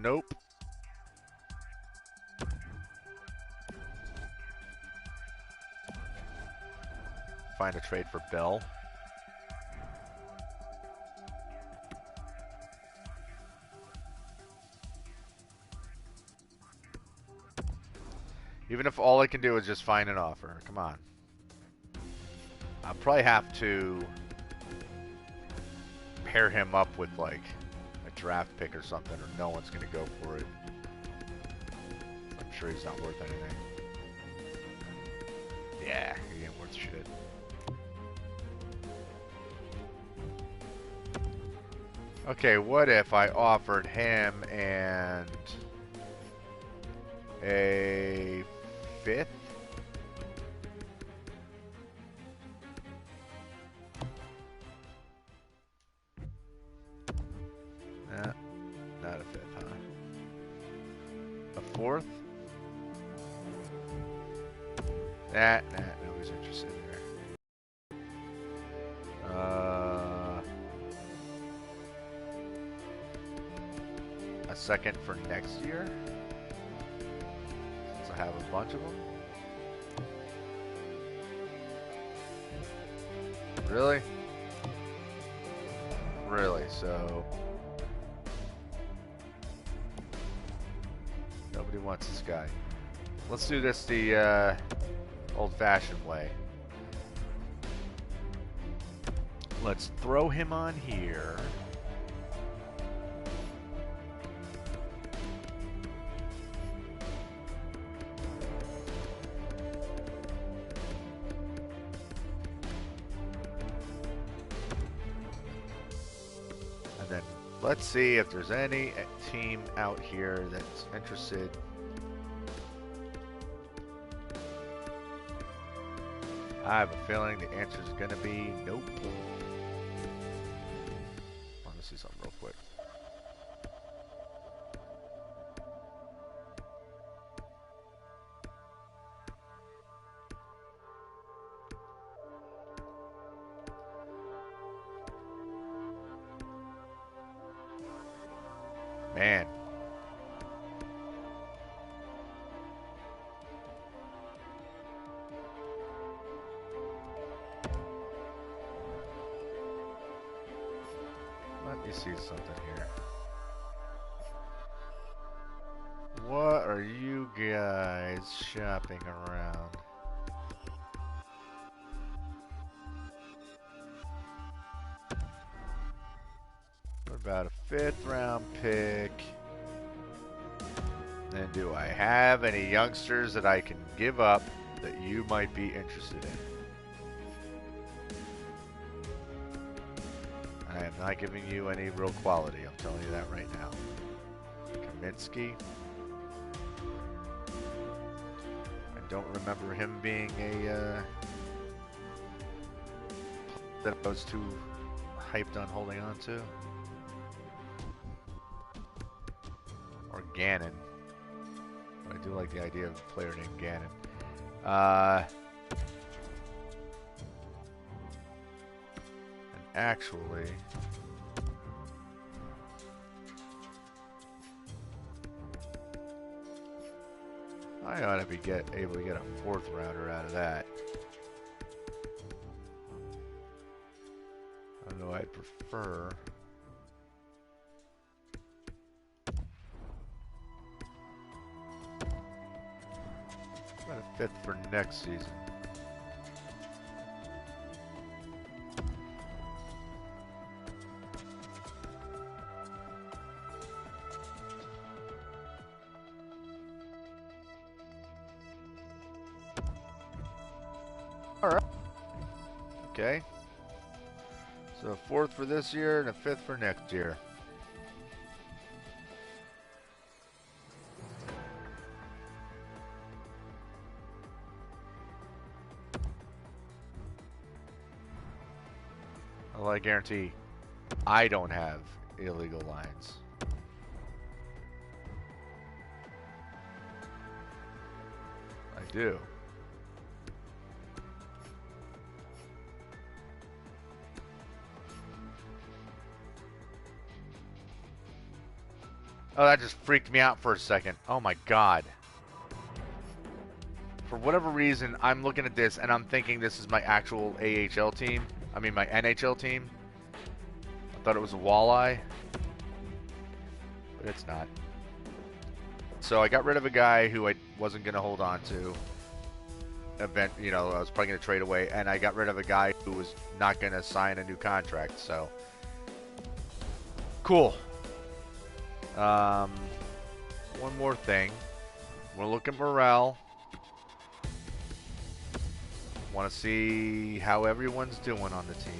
Nope. Find a trade for Bell. Even if all I can do is just find an offer. Come on. I'll probably have to pair him up with, like, a draft pick or something, or no one's going to go for it. I'm sure he's not worth anything. Yeah, he ain't worth shit. Okay, what if I offered him and a 5th? Nah, not a 5th, huh? A 4th? Nah, nobody's interested there. A 2nd for next year? Since I have a bunch of them. Really? Really, so... Nobody wants this guy. Let's do this the old-fashioned way. Let's throw him on here. And then let's see if there's any team out here that's interested. I have a feeling the answer is going to be nope. Let me see something real quick. Man. Let me see something here. What are you guys shopping around? What about a 5th round pick? And do I have any youngsters that I can give up that you might be interested in? I am not giving you any real quality, I'm telling you that right now. Kaminsky. I don't remember him being a that I was too hyped on holding on to. Or Gannon. But I do like the idea of a player named Gannon. And actually, I ought to be able to get a 4th rounder out of that. Although I'd prefer about a 5th for next season. Alright. Okay. So a 4th for this year and a 5th for next year. Well, I guarantee I don't have illegal lines. I do. Oh, that just freaked me out for a second. Oh my god. For whatever reason, I'm looking at this and I'm thinking this is my actual AHL team. I mean my NHL team. I thought it was a Walleye. But it's not. So I got rid of a guy who I wasn't going to hold on to. You know, I was probably going to trade away. And I got rid of a guy who was not going to sign a new contract. So, cool. One more thing. Want to look at morale. Want to see how everyone's doing on the team.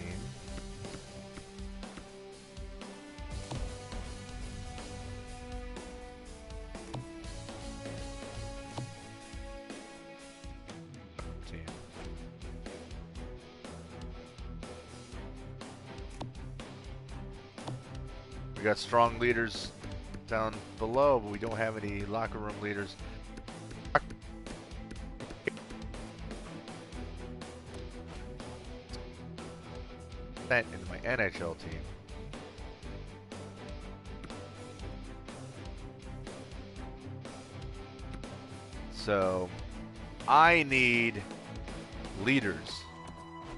We got strong leaders down below, but we don't have any locker room leaders. That into my NHL team. So I need leaders,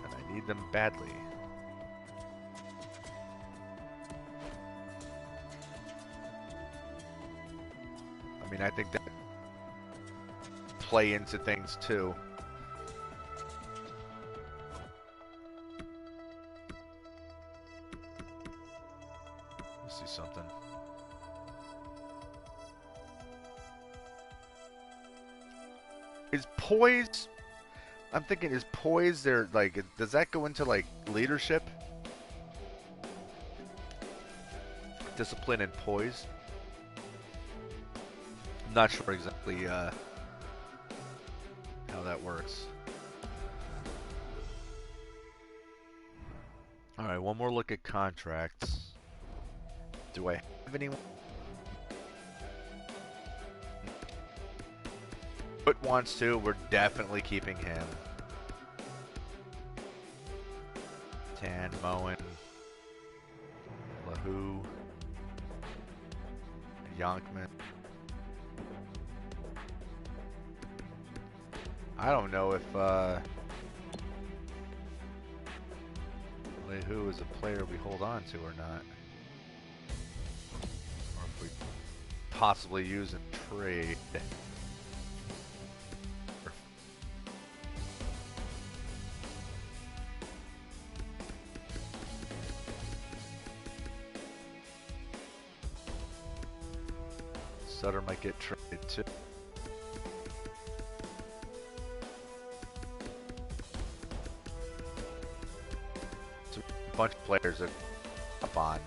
and I need them badly. I mean, I think that play into things too. see something. Is poise? I'm thinking, is poise there? Like, does that go into like leadership, discipline, and poise? I'm not sure exactly how that works. All right, one more look at contracts. Do I have anyone? Foot wants to. We're definitely keeping him. Tan, Moen, Lahu, Yonkman. I don't know if Lahu is a player we hold on to or not. Or if we possibly use in trade. Sutter might get traded too. It's a bunch of players that up on.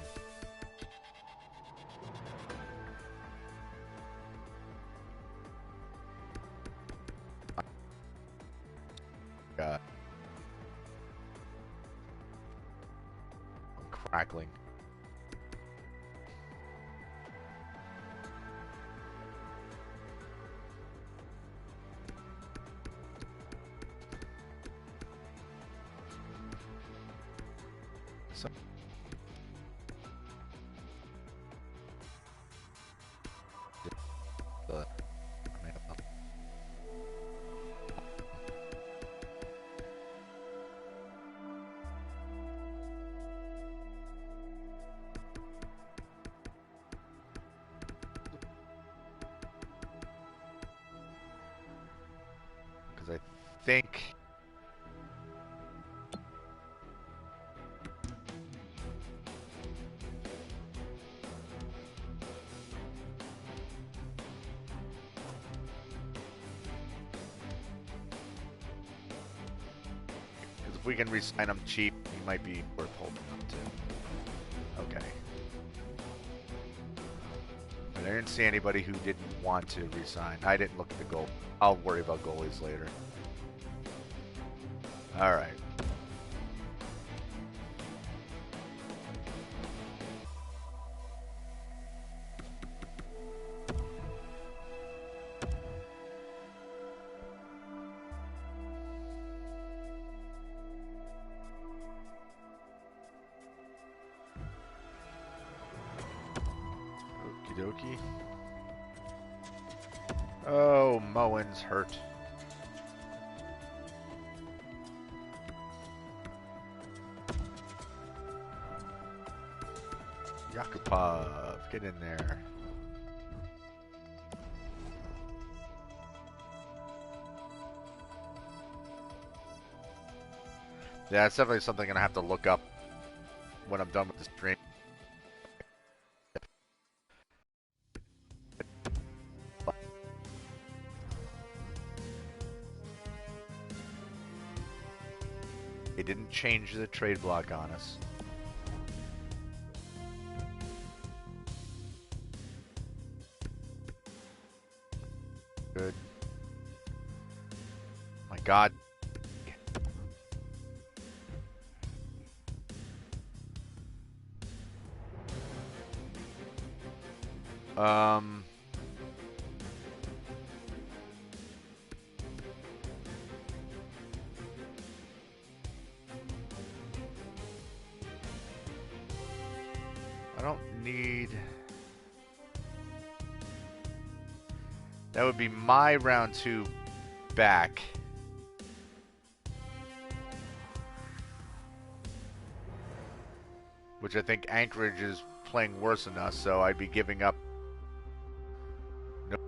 God. I'm crackling. So because I think if we can re-sign him cheap, he might be worth holding up to. Okay. But I didn't see anybody who didn't want to resign. I didn't look at the goal. I'll worry about goalies later. All right. Okie dokie. Oh, Moen's hurt. Yakupov, get in there. Yeah, it's definitely something I'm gonna have to look up when I'm done with the stream. They didn't change the trade block on us. Good. My God. I don't need... That would be my round 2 back. Which I think Anchorage is playing worse than us, so I'd be giving up. Nope.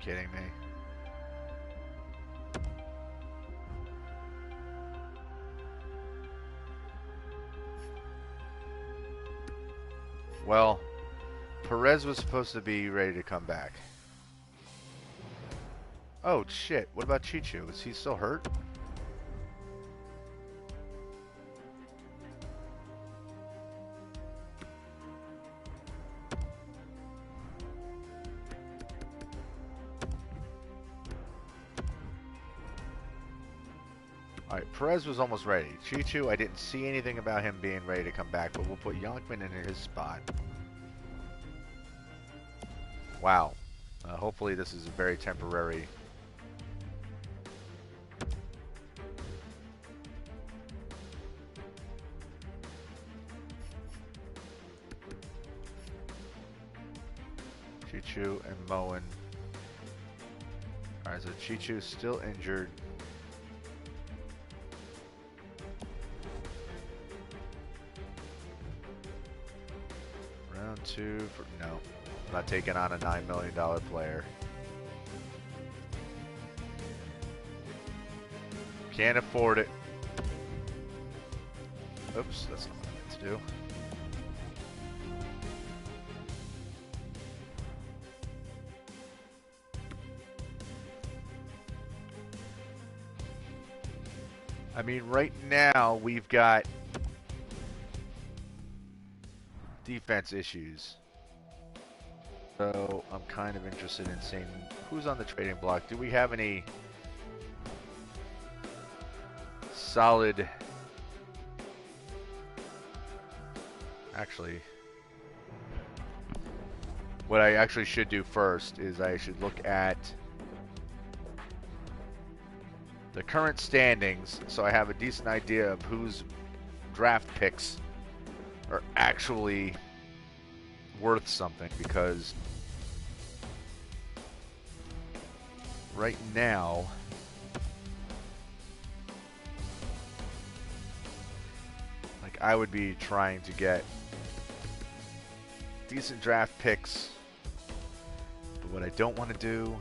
kidding me? Well, Perez was supposed to be ready to come back. Oh, shit. What about Chichu? Is he still hurt? Alright, Perez was almost ready. Chichu, I didn't see anything about him being ready to come back, but we'll put Yonkman in his spot. Wow. Hopefully this is a very temporary... Chichu and Moen. Alright, so Chichu's still injured. Round two for... No. I'm not taking on a $9 million player. Can't afford it. Oops, that's not what I meant to do. I mean, right now we've got defense issues. So I'm kind of interested in seeing who's on the trading block. Do we have any solid... Actually, what I actually should do first is I should look at the current standings so I have a decent idea of whose draft picks are actually worth something, because right now like I would be trying to get decent draft picks, but what I don't want to do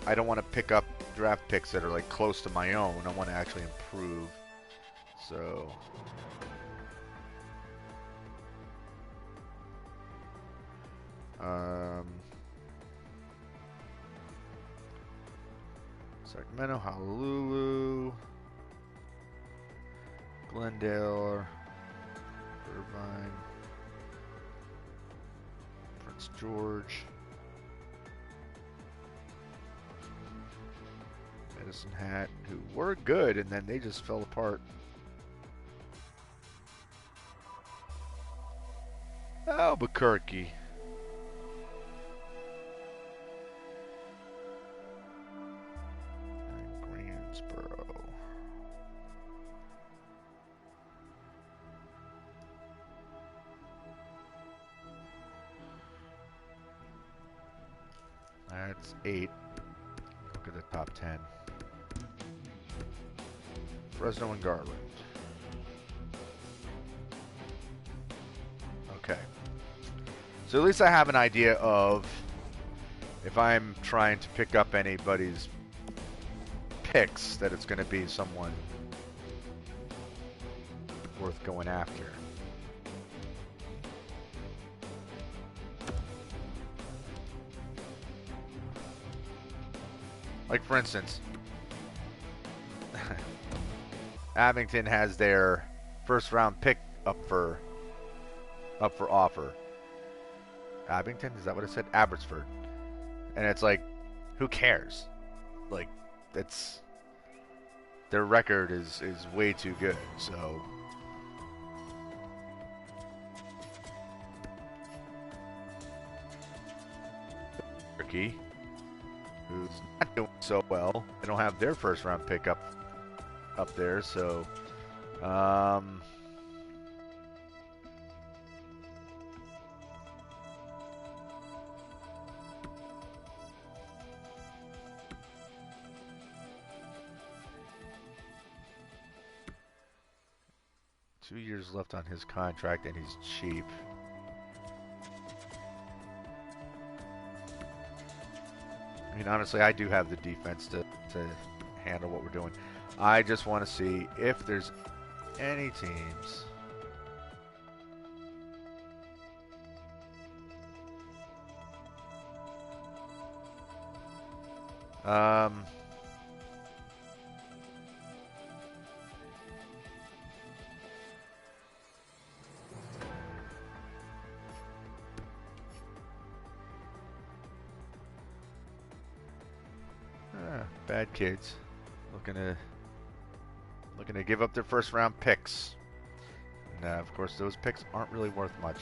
I don't want to pick up draft picks that are like close to my own. I want to actually improve. So Sacramento, Honolulu, Glendale, Irvine, Prince George, Medicine Hat, who were good, and then they just fell apart. Albuquerque. And Greensboro. That's 8. Look at the top 10. Fresno and Garland. Okay. So at least I have an idea of if I'm trying to pick up anybody's picks, that it's going to be someone worth going after. Like, for instance, Abington has their first round pick up for offer. Abington? Is that what it said? Abbotsford. And it's like, who cares? Like, it's... Their record is way too good, so... Turkey, who's not doing so well. They don't have their first round pick up there, so... 2 years left on his contract, and he's cheap. I mean, honestly, I do have the defense to handle what we're doing. I just want to see if there's any teams. Bad kids looking to give up their first round picks. And of course, those picks aren't really worth much.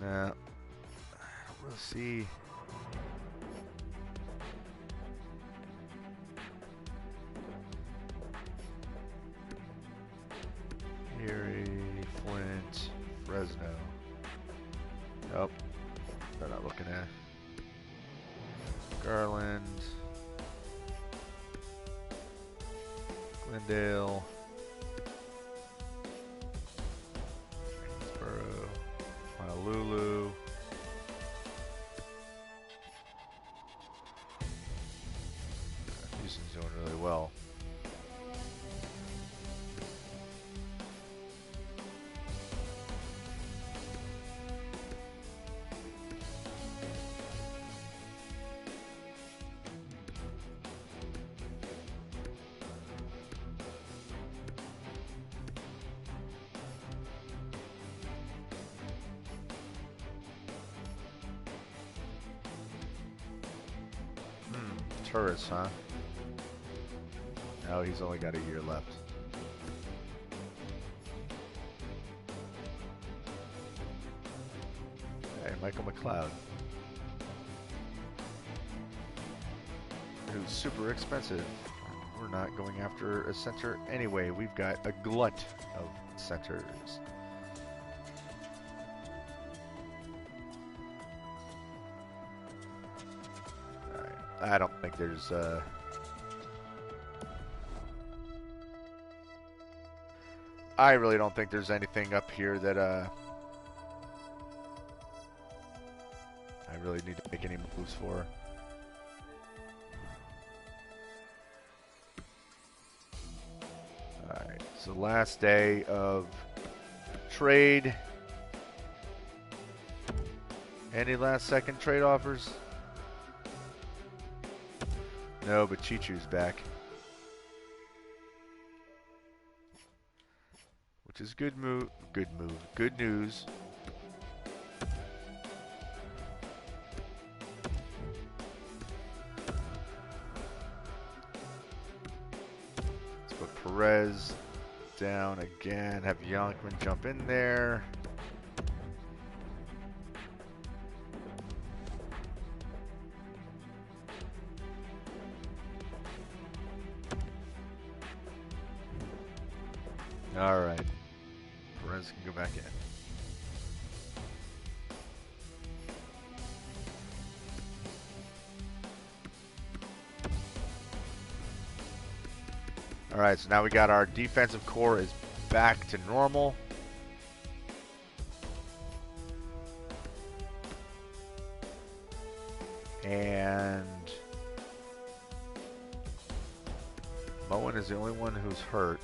Now, we'll see. Erie, Flint, Fresno. Nope. They're not looking at Garland, Glendale, Greensboro, Honolulu. Houston's doing really well. Tourists, huh? No, he's only got a year left. Hey, Michael McLeod. Who's super expensive. We're not going after a center anyway. We've got a glut of centers. I don't think there's I really don't think there's anything up here that I really need to make any moves for. Alright, so last day of trade. Any last second trade offers? No, but Chichu's back. Which is good news. Let's put Perez down again. Have Yonkman jump in there. All right, Perez can go back in. All right, so now we got our defensive core is back to normal. And Moen is the only one who's hurt.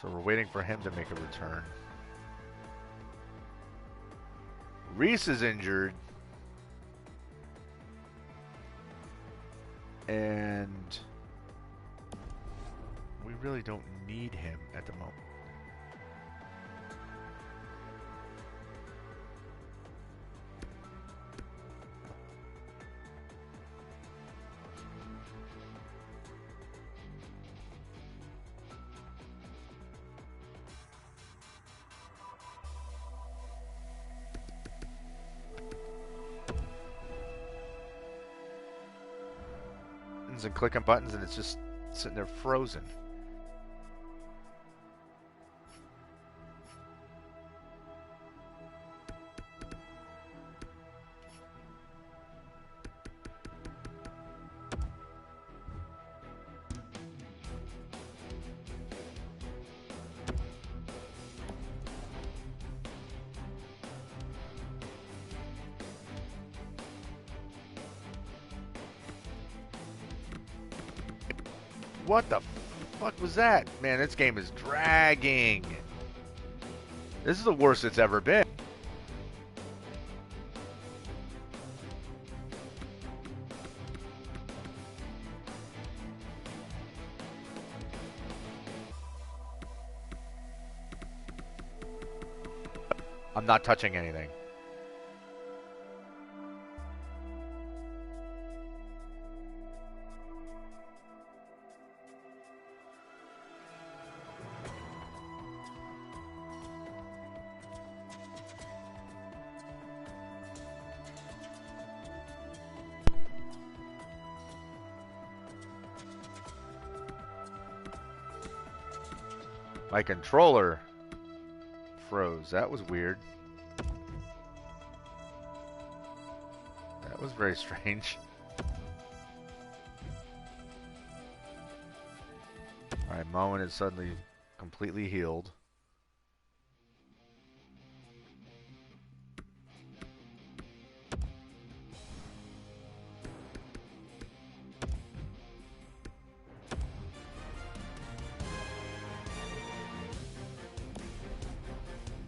So we're waiting for him to make a return. Reese is injured. And we really don't need him at the moment. And clicking buttons and it's just sitting there frozen. What the fuck was that? Man, this game is dragging. This is the worst it's ever been. I'm not touching anything. My controller froze. That was weird. That was very strange. Alright, Moen is suddenly completely healed.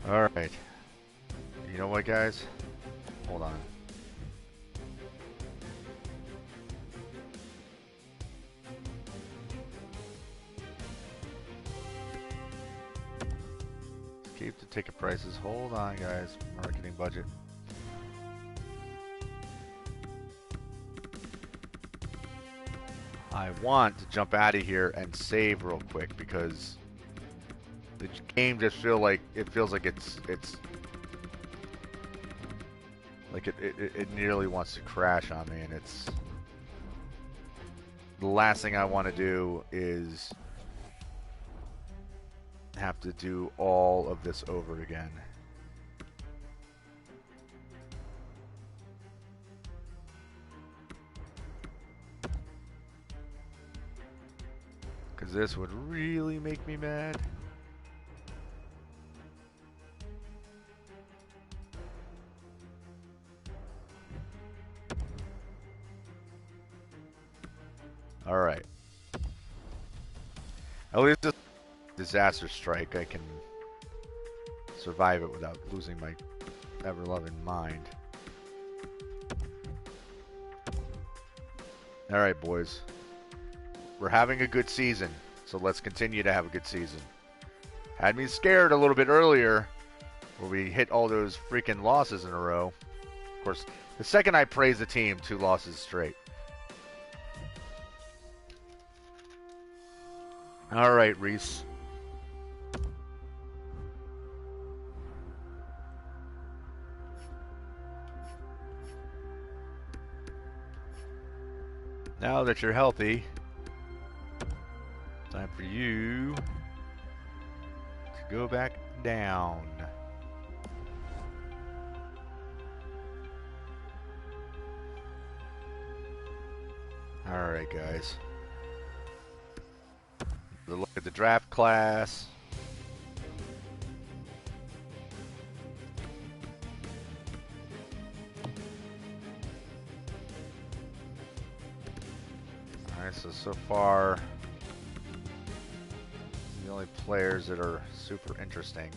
Alright. You know what, guys? Hold on. Keep the ticket prices. Hold on, guys. Marketing budget. I want to jump out of here and save real quick because the game just feels like it's like it nearly wants to crash on me, and it's the last thing I want to do is have to do all of this over again. Because this would really make me mad. Alright. At least this disaster strike, I can survive it without losing my ever-loving mind. Alright, boys. We're having a good season, so let's continue to have a good season. Had me scared a little bit earlier, where we hit all those freaking losses in a row. Of course, the second I praise the team, 2 losses straight. Alright, Reese. Now that you're healthy, time for you to go back down. Alright, guys. Look at the draft class. Alright, so far the only players that are super interesting.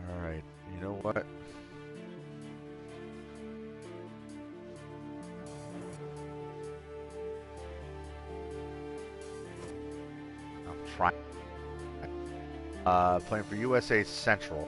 Alright, you know what? I'm trying. Playing for USA Central.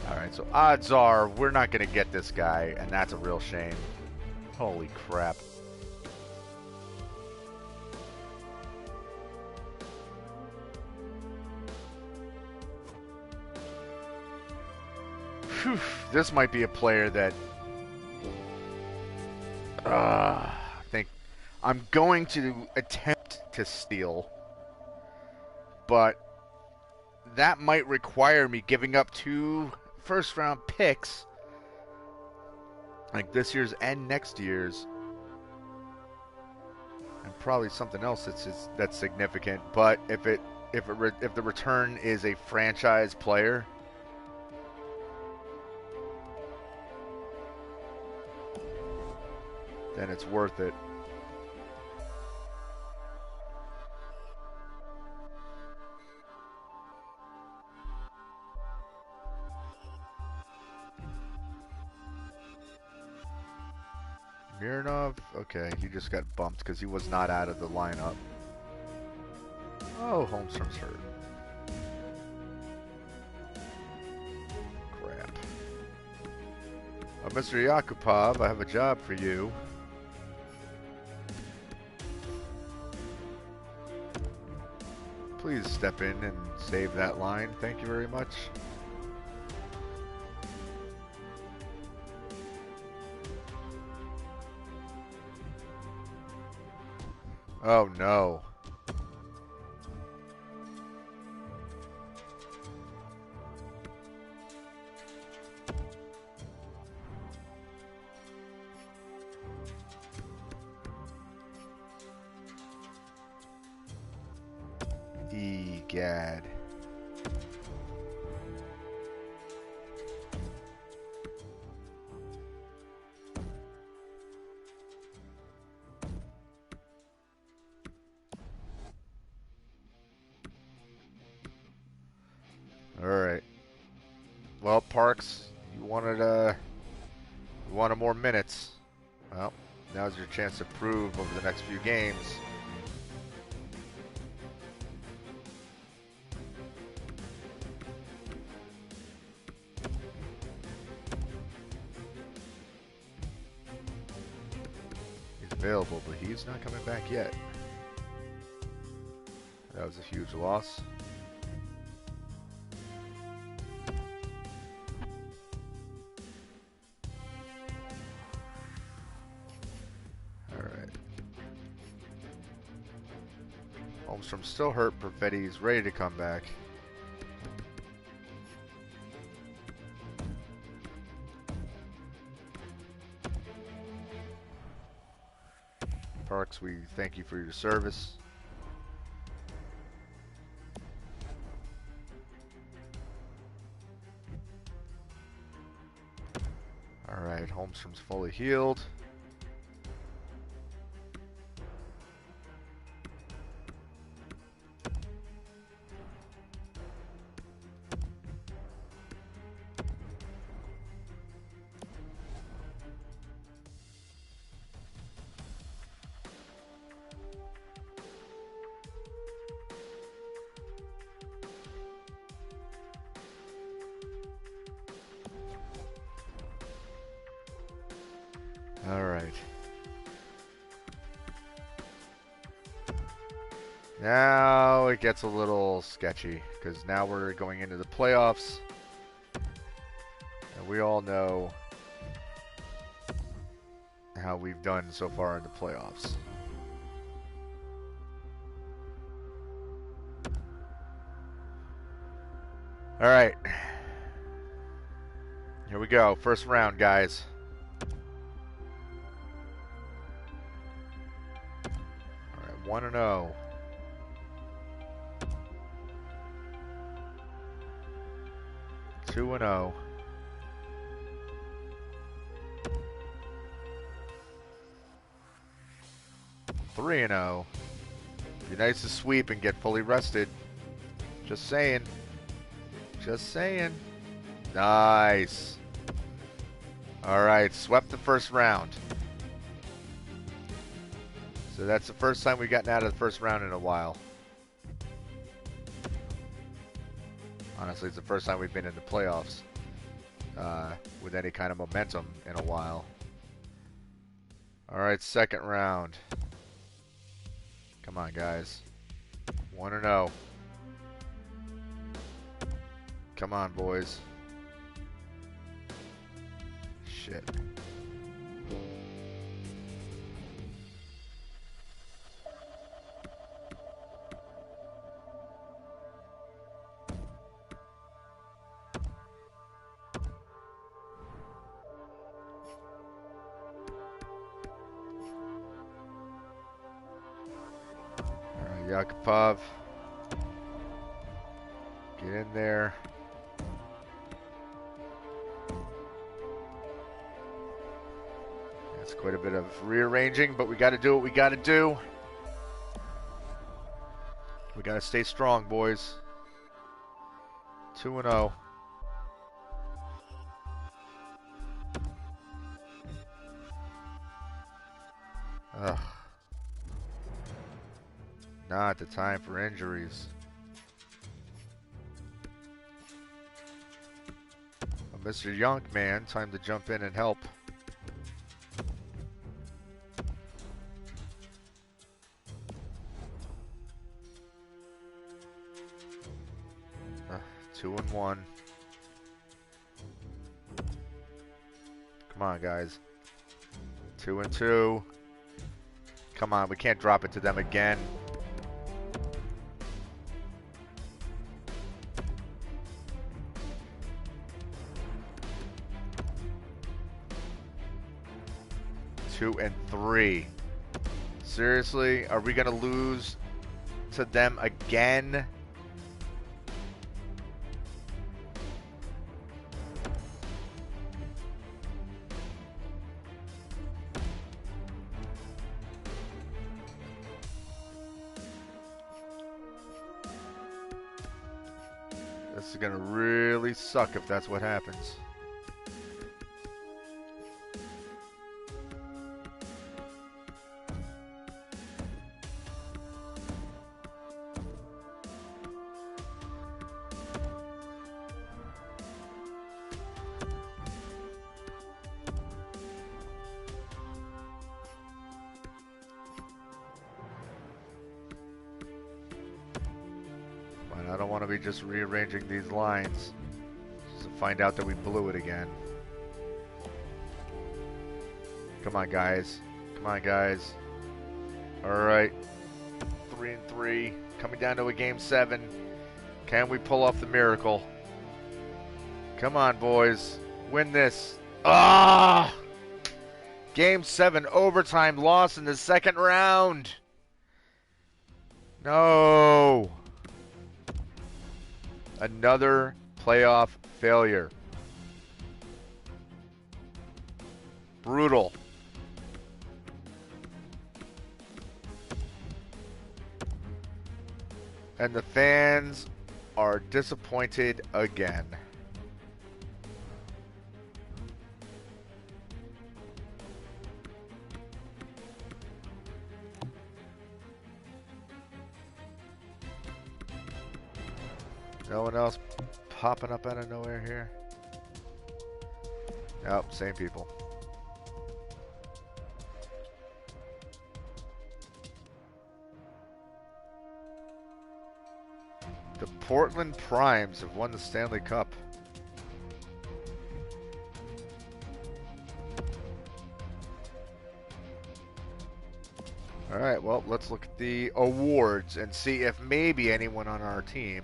Alright, so odds are we're not going to get this guy, and that's a real shame. Holy crap. Whew, this might be a player that I think I'm going to attempt to steal, but that might require me giving up 2 first-round picks, like this year's and next year's, and probably something else that's significant. But if the return is a franchise player, then it's worth it. Mironov, okay, he just got bumped because he was not out of the lineup. Oh, Holmstrom's hurt. Crap. Mr. Yakupov, I have a job for you. Please step in and save that line. Thank you very much. Oh no. Egad. Alright. Well, Parks, you wanted more minutes. Well, now's your chance to prove over the next few games. He's available, but he's not coming back yet. That was a huge loss. Holmstrom's still hurt. Perfetti's ready to come back. Parks, we thank you for your service. Alright, Holmstrom's fully healed. Alright. Now it gets a little sketchy, because now we're going into the playoffs. And we all know how we've done so far in the playoffs. Alright. Here we go. First round, guys. Alright, 1-0. Two and 0. 3-0. Be nice to sweep and get fully rested. Just saying. Just saying. Nice. Alright, swept the first round. So that's the first time we've gotten out of the first round in a while. Honestly, it's the first time we've been in the playoffs with any kind of momentum in a while. All right, second round. Come on, guys. 1-0. Come on, boys. Shit. Yakupov, get in there. That's quite a bit of rearranging, but we got to do what we got to do. We got to stay strong, boys. 2-0. Ugh. Not the time for injuries. Well, Mr. Young Man, time to jump in and help. Uh, 2-1. Come on, guys. 2-2. Come on, we can't drop it to them again. Two and 3. Seriously, are we gonna lose to them again? This is gonna really suck if that's what happens. I don't want to be just rearranging these lines just to find out that we blew it again. Come on, guys. Come on, guys. Alright. 3-3. Coming down to a game 7. Can we pull off the miracle? Come on, boys. Win this. Ah! Game 7 overtime loss in the second round. No. Another playoff failure. Brutal. And the fans are disappointed again. No one else popping up out of nowhere here? Nope, same people. The Portland Primes have won the Stanley Cup. Alright, well, let's look at the awards and see if maybe anyone on our team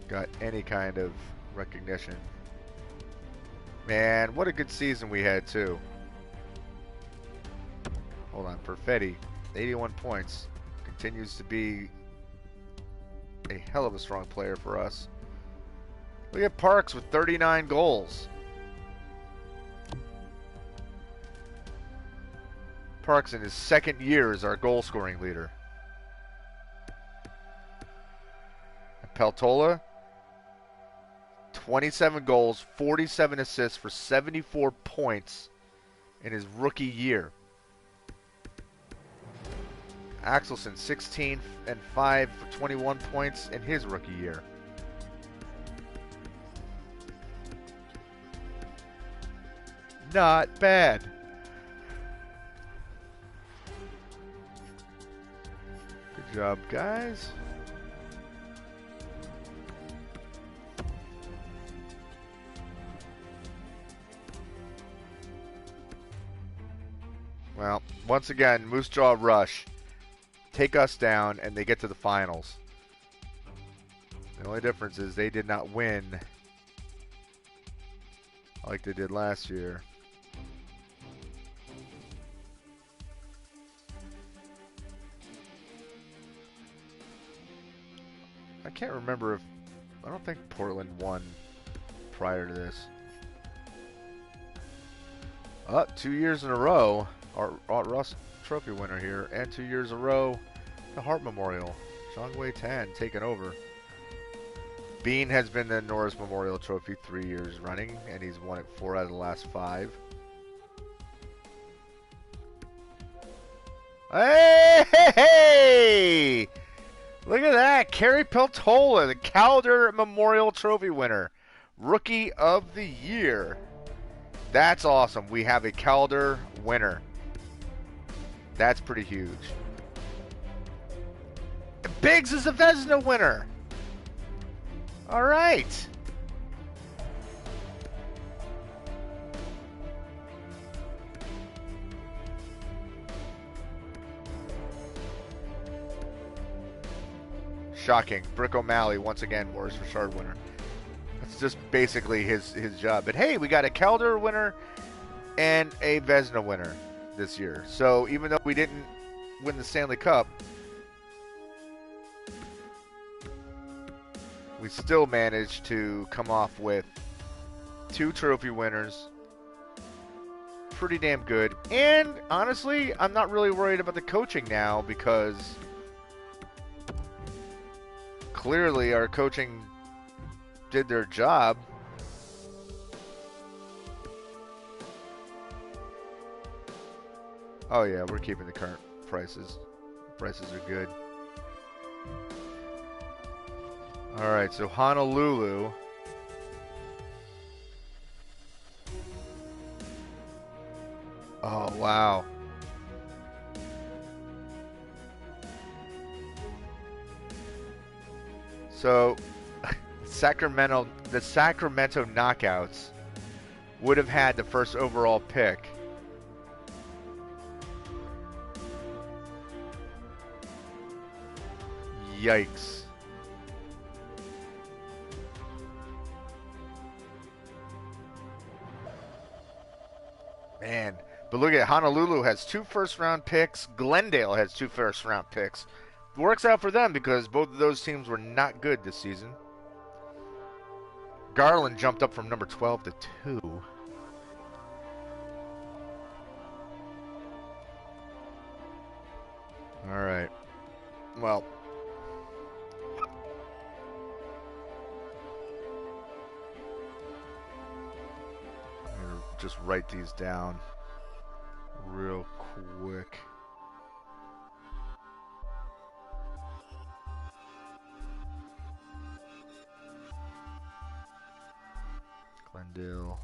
got any kind of recognition. Man, what a good season we had, too. Hold on, Perfetti, 81 points. Continues to be a hell of a strong player for us. Look at Parks with 39 goals. Parks in his second year as our goal scoring leader. And Peltola, 27 goals, 47 assists for 74 points in his rookie year. Axelson, 16 and 5 for 21 points in his rookie year. Not bad. Good job, guys. Well, once again, Moose Jaw Rush take us down, and they get to the finals. The only difference is they did not win like they did last year. I can't remember if... I don't think Portland won prior to this. 2 years in a row. Art Russ Trophy winner here. And 2 years in a row, the Hart Memorial. Zhongwei Tan taking over. Bean has been the Norris Memorial Trophy 3 years running, and he's won it 4 out of the last 5. Hey, hey, hey! Look at that. Kerry Peltola, the Calder Memorial Trophy winner. Rookie of the Year. That's awesome. We have a Calder winner. That's pretty huge. Biggs is a Vezina winner. All right. Shocking. Brick O'Malley, once again, Morris Richard winner. That's just basically his job. But hey, we got a Calder winner and a Vezina winner this year. So even though we didn't win the Stanley Cup, we still managed to come off with 2 trophy winners. Pretty damn good. And honestly, I'm not really worried about the coaching now because clearly our coaching did their job. Oh yeah, we're keeping the current prices. Prices are good. All right, so Honolulu. Oh, wow. So, the Sacramento Knockouts would have had the first overall pick. Yikes. Man, but look at Honolulu has 2 first-round picks. Glendale has 2 first-round picks. It works out for them because both of those teams were not good this season. Garland jumped up from number 12 to 2. All right. Well, just write these down real quick. Glendale.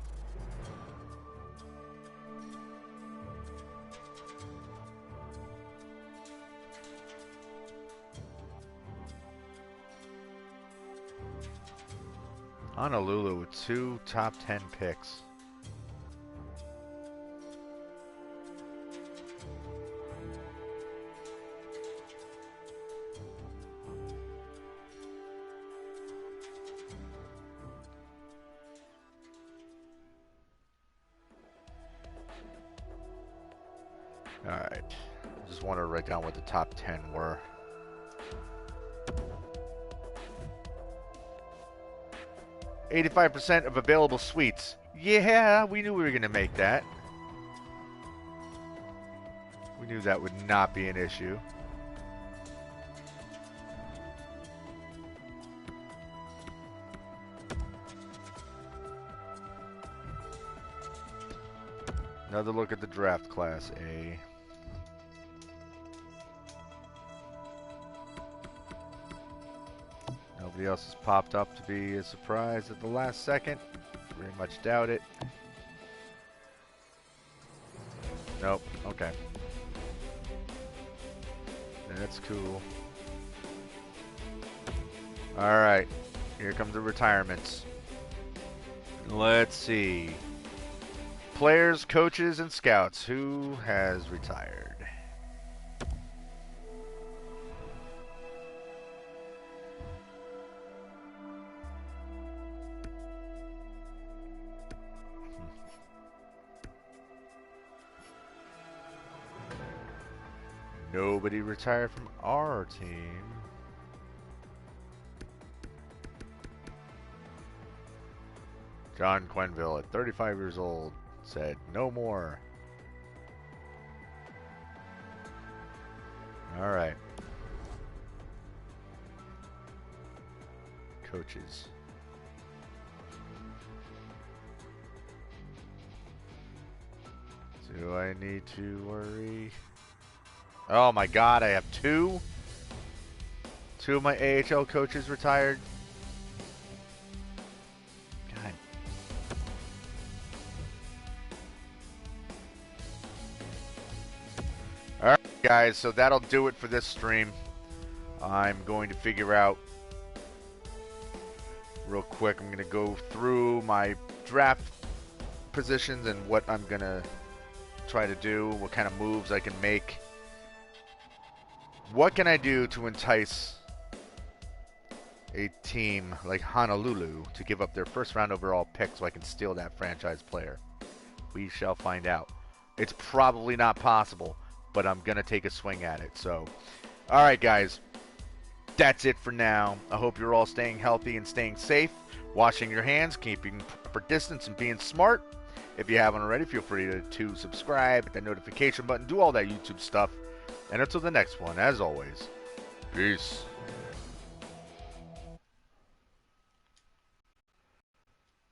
Honolulu with 2 top 10 picks. Alright, I just want to write down what the top 10 were. $85% of available suites. Yeah, we knew we were going to make that. We knew that would not be an issue. Another look at the draft class A. Nobody else has popped up to be a surprise at the last second. Very much doubt it. Nope. Okay. That's cool. All right, here comes the retirements. Let's see. Players, coaches, and scouts. Who has retired? Nobody retired from our team. John Quenville, at 35 years old, said no more. All right. Coaches. Do I need to worry? Oh my God, I have two? Two of my AHL coaches retired? God. Alright guys, so that'll do it for this stream. I'm going to figure out real quick, I'm going to go through my draft positions and what I'm going to try to do, what kind of moves I can make. What can I do to entice a team like Honolulu to give up their first round overall pick so I can steal that franchise player? We shall find out. It's probably not possible, but I'm going to take a swing at it. So, all right, guys. That's it for now. I hope you're all staying healthy and staying safe, washing your hands, keeping proper distance, and being smart. If you haven't already, feel free to subscribe, hit that notification button, do all that YouTube stuff. And until the next one, as always, peace.